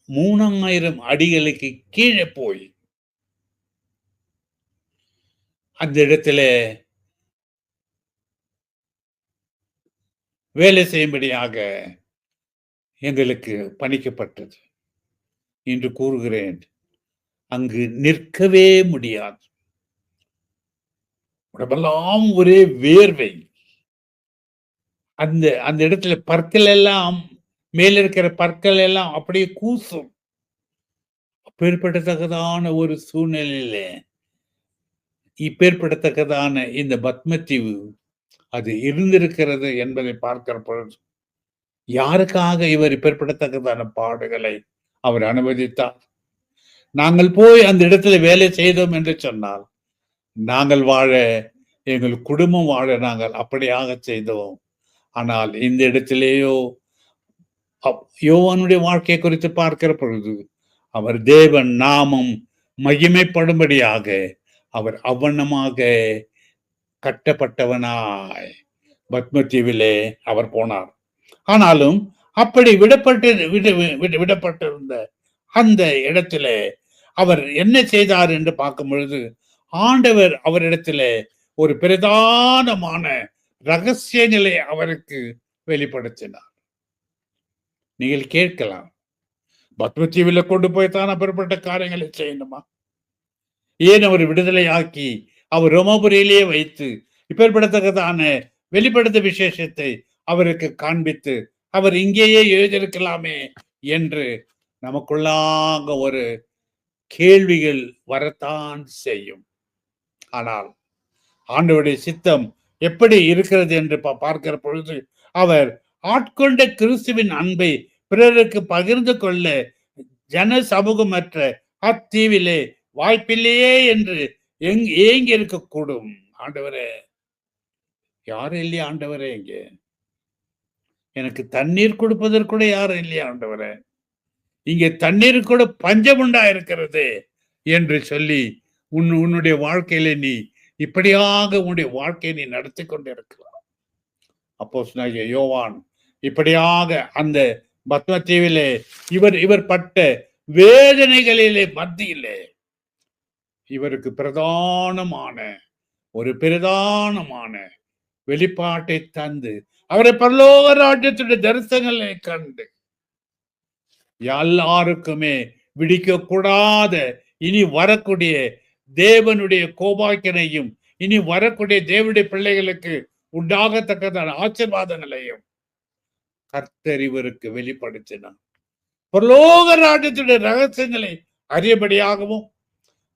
A: 3000 அடிகளுக்கு கீழே போய் அந்த இடத்துல வேலை செய்யும்படியாக எங்களுக்கு பணிக்கப்பட்டது. என்று கூறுகிறேன், அங்கு நிற்கவே முடியாது. உடம்பெல்லாம் ஒரே வேர்வை. அந்த அந்த இடத்துல பற்கள் எல்லாம், மேல இருக்கிற பற்கள் எல்லாம் அப்படியே கூசும். அப்பேற்படத்தக்கதான ஒரு சூழ்நிலையில இப்பேற்படத்தக்கதான இந்த பத்மத்தீவு அது இருந்திருக்கிறது என்பதை பார்க்கிற பொழுது, யாருக்காக இவர் இப்பேற்படத்தக்கதான பாடுகளை அவர் அனுமதித்தார்? நாங்கள் போய் அந்த இடத்துல வேலை செய்தோம் என்று சொன்னால், நாங்கள் வாழ, எங்கள் குடும்பம் வாழ நாங்கள் அப்படியாக செய்தோம். ஆனால் இந்த இடத்திலேயோ யோவானுடைய வாழ்க்கை குறித்து பார்க்கிற பொழுது, அவர் தேவன் நாமம் மகிமைப்படும்படியாக அவர் அவ்வண்ணமாக கட்டப்பட்டவனாய் பத்மத்தீவிலே அவர் போனார். ஆனாலும் அப்படி விடப்பட்டிருந்த அந்த இடத்திலே அவர் என்ன செய்தார் என்று பார்க்கும் பொழுது, ஆண்டவர் அவரிடத்திலே ஒரு பிரதானமான ரகசிய நிலை அவருக்கு வெளிப்படுத்தினார். நீங்கள் கேட்கலாம், பத்மத்தீவில கொண்டு போய் தான் அப்பேற்பட்ட காரியங்களை செய்யணுமா? ஏன் அவர் விடுதலை ஆக்கி அவர் ரோமாபுரியிலேயே வைத்து இப்பேற்படத்தக்கதான வெளிப்படுத்த விசேஷத்தை அவருக்கு காண்பித்து அவர் இங்கேயே எழுதியிருக்கலாமே என்று நமக்குள்ளாக ஒரு கேள்விகள் வரத்தான் செய்யும். ஆனால் ஆண்டவருடைய சித்தம் எப்படி இருக்கிறது என்று பார்க்கிற பொழுது, அவர் ஆட்கொண்ட கிறிஸ்துவின் அன்பை பிறருக்கு பகிர்ந்து கொள்ள ஜன சமூகமற்ற அத்தீவிலே வாய்ப்பில்லையே என்று ஏங்கி இருக்கக்கூடும். ஆண்டவரே, யாரும் இல்லையா ஆண்டவரே? இங்க எனக்கு தண்ணீர் கொடுப்பதற்கூட யாரும் இல்லையா ஆண்டவரே? இங்கே தண்ணீர் கூட பஞ்சம் உண்டா இருக்கிறது என்று சொல்லி உன்னுடைய வாழ்க்கையில நீ இப்படியாக உன்னுடைய வாழ்க்கையை நீ நடத்தி கொண்டிருக்கலாம். அப்போஸ்தலனாகிய யோவான் இப்படியாக அந்த பத்மத்தீவிலே இவர் பட்ட வேதனைகளிலே மத்தியிலே இவருக்கு பிரதானமான வெளிப்பாட்டை தந்து அவரை பரலோக ராஜ்யத்துடைய தரிசனங்களை கண்டு எல்லாருக்குமே விடிக்க கூடாத இனி வரக்கூடிய தேவனுடைய கோபாக்கினையும் இனி வரக்கூடிய தேவனுடைய பிள்ளைகளுக்கு உண்டாகத்தக்கதான ஆசீர்வாதங்களையும் கர்த்தர் இவருக்கு வெளிப்படுத்தினார். பரலோக ராஜ்யத்துடைய ரகசியங்களை அறியபடியாகவும்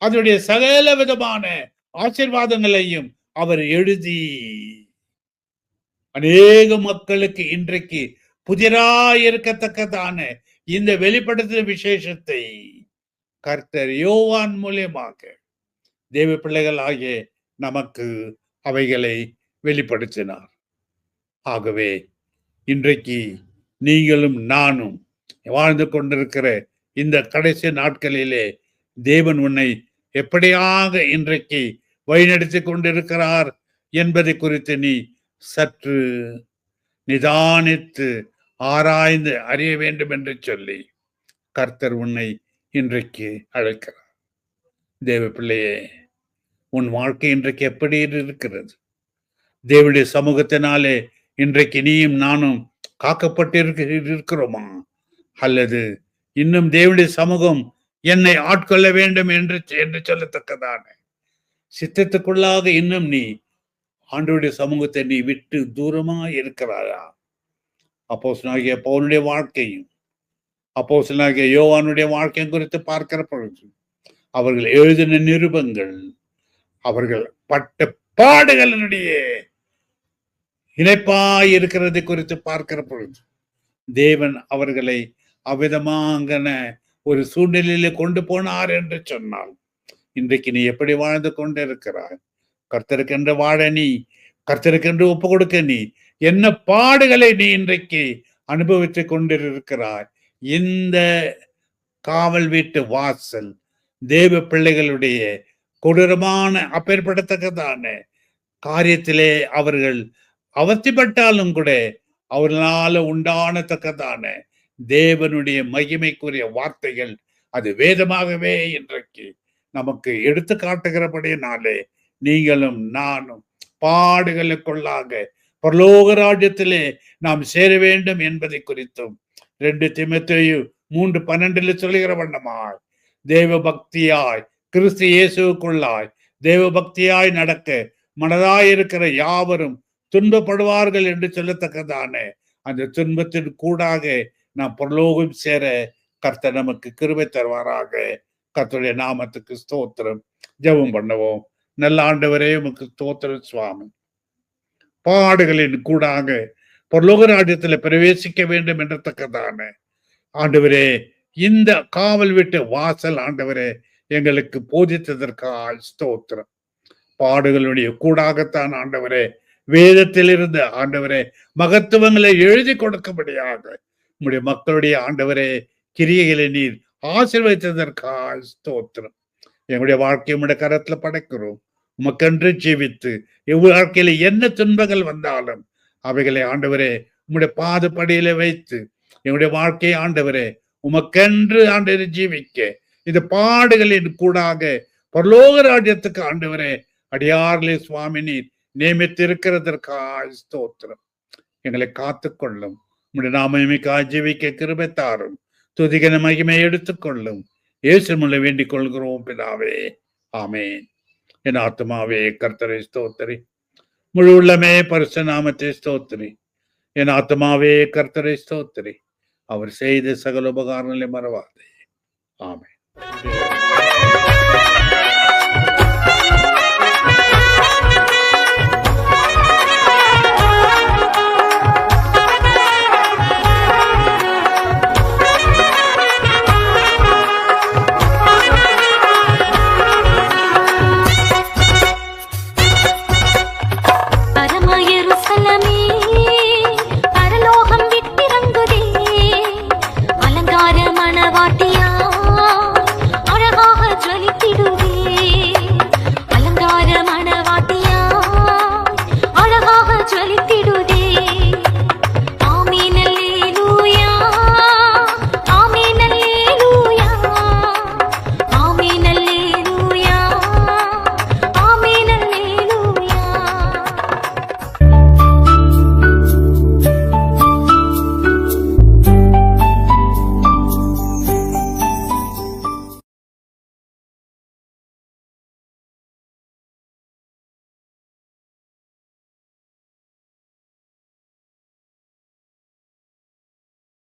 A: அதனுடைய சகல விதமான ஆசீர்வாதங்களையும் அவர் எழுதி அநேக மக்களுக்கு இன்றைக்கு புதிராய் இருக்கத்தக்கதான இந்த வெளிப்படுத்தும் விசேஷத்தை கர்த்தர் யோவான் மூலமாக தேவ பிள்ளைகள் ஆகிய நமக்கு அவைகளை வெளிப்படுத்தினார். ஆகவே இன்றைக்கு நீங்களும் நானும் வாழ்ந்து கொண்டிருக்கிற இந்த கடைசி நாட்களிலே தேவன் உன்னை எப்படியாக இன்றைக்கு வழிநடத்தி கொண்டிருக்கிறார் என்பதை குறித்து நீ சற்று நிதானித்து ஆராய்ந்து அறிய வேண்டும் என்று சொல்லி கர்த்தர் உன்னை இன்றைக்கு அழைக்கிறார். தேவ பிள்ளையே, உன் வாழ்க்கை இன்றைக்கு எப்படி இருக்கிறது? தேவனுடைய சமூகத்தினாலே இன்றைக்கு நீயும் நானும் காக்கப்பட்டிருக்கிறோமா? அல்லது இன்னும் தேவனுடைய சமூகம் என்னை ஆட்கொள்ள வேண்டும் என்று சொல்லத்தக்கதான சித்தத்துக்குள்ளாக இன்னும் நீ ஆண்டவருடைய சமூகத்தை நீ விட்டு தூரமா இருக்கிறாயா? அப்போஸ்தலனாகிய பவுலுடைய வாழ்க்கையும் அப்போஸ்தலனாகிய யோவானுடைய வாழ்க்கையும் குறித்து பார்க்கிற பொழுது அவர்கள் எழுதின நிருபங்கள், அவர்கள் பட்ட பாடுகளினுடைய இணைப்பாய் இருக்கிறது குறித்து பார்க்கிற பொழுது தேவன் அவர்களை அவ்விதமான ஒரு சூழ்நிலையில கொண்டு போனார் என்று சொன்னால், இன்றைக்கு நீ எப்படி வாழ்ந்து கொண்டிருக்கிறாய்? கர்த்தருக்கென்று வாழ நீ, கர்த்தருக்கென்று ஒப்பு கொடுக்க நீ என்ன பாடுகளை நீ இன்றைக்கு அனுபவித்துக் கொண்டிருக்கிறாய்? இந்த காவல் வீட்டு வாசல் தேவ பிள்ளைகளுடைய கொடூரமான அப்பேற்படத்தக்கதான காரியத்திலே அவர்கள் அவதிப்பட்டாலும் கூட அவர்களால உண்டானத்தக்கதான தேவனுடைய மகிமைக்குரிய வார்த்தைகள் அது வேதமாகவே இன்றைக்கு நமக்கு எடுத்து காட்டுகிறபடினாலே நீங்களும் நானும் பாடுகளுக்குள்ளாக பரலோக ராஜ்யத்திலே நாம் சேர வேண்டும் என்பதை குறித்தும் 2 தீமோத்தேயு 3:12 சொல்லுகிற வண்ணமாய் தேவ பக்தியாய் கிறிஸ்து இயேசுக்குள்ளாய் தேவ பக்தியாய் நடக்க மனதாயிருக்கிற யாவரும் துன்பப்படுவார்கள் என்று சொல்லத்தக்கதான அந்த துன்பத்தின் கூடாக நாம் பரலோகம் சேர கர்த்தர் நமக்கு கிருபை தருவாராக. கர்த்தருடைய நாமத்துக்கு ஸ்தோத்திரம். ஜெபம் பண்ணுவோம். நல்ல ஆண்டவரே, உமக்கு ஸ்தோத்திரம் சுவாமி. பாடுகளின் கூடாக பரலோக ராஜ்யத்தில் பிரவேசிக்க வேண்டும் என்றத்தக்கதான ஆண்டவரே இந்த காவல் வீட்டு வாசல் ஆண்டவரே எங்களுக்கு போதித்ததற்காக ஸ்தோத்திரம். பாடுகளுடைய கூடாகத்தான் ஆண்டவரே வேதத்தில் இருந்த ஆண்டவரே மகத்துவங்களை எழுதி கொடுக்கும்படியாக உம்முடைய மக்களுடைய ஆண்டவரே கிரியைகளை நீர் ஆசீர்வதித்ததற்காக ஸ்தோத்திரம். எங்களுடைய வாழ்க்கையை உம்முடைய கரத்துல படைக்கிறோம். உமக்கென்று ஜீவித்து வாழ்க்கையில என்ன துன்பங்கள் வந்தாலும் அவைகளை ஆண்டவரே உம்முடைய பாதப்படியில வைத்து எங்களுடைய வாழ்க்கையை ஆண்டவரே உமக்கென்று ஆண்டவரை ஜீவிக்க இந்த பாடுகளின் கூடாக பரலோக ராஜ்யத்துக்கு ஆண்டவரே அடியார்களே சுவாமி நீர் நியமித்திருக்கிறதற்காக ஸ்தோத்திரம். எங்களை காத்துக்கொள்ளும். உம்முடைய நாமமிக்காக ஜீவிக்க கிருபை தாரும். துதிகன மகிமை எடுத்துக்கொள்ளும். இயேசு மூலம் வேண்டிக் கொள்கிறோம் பிதாவே, ஆமென். என் ஆத்மாவே கர்த்தரை ஸ்தோத்திரி, முழு உள்ளமே பரிசுத்த நாமத்தை ஸ்தோத்திரி. என் ஆத்மாவே கர்த்தரை ஸ்தோத்திரி, அவர் செய்த சகல உபகாரங்களை மறவாதே. ஆமென்.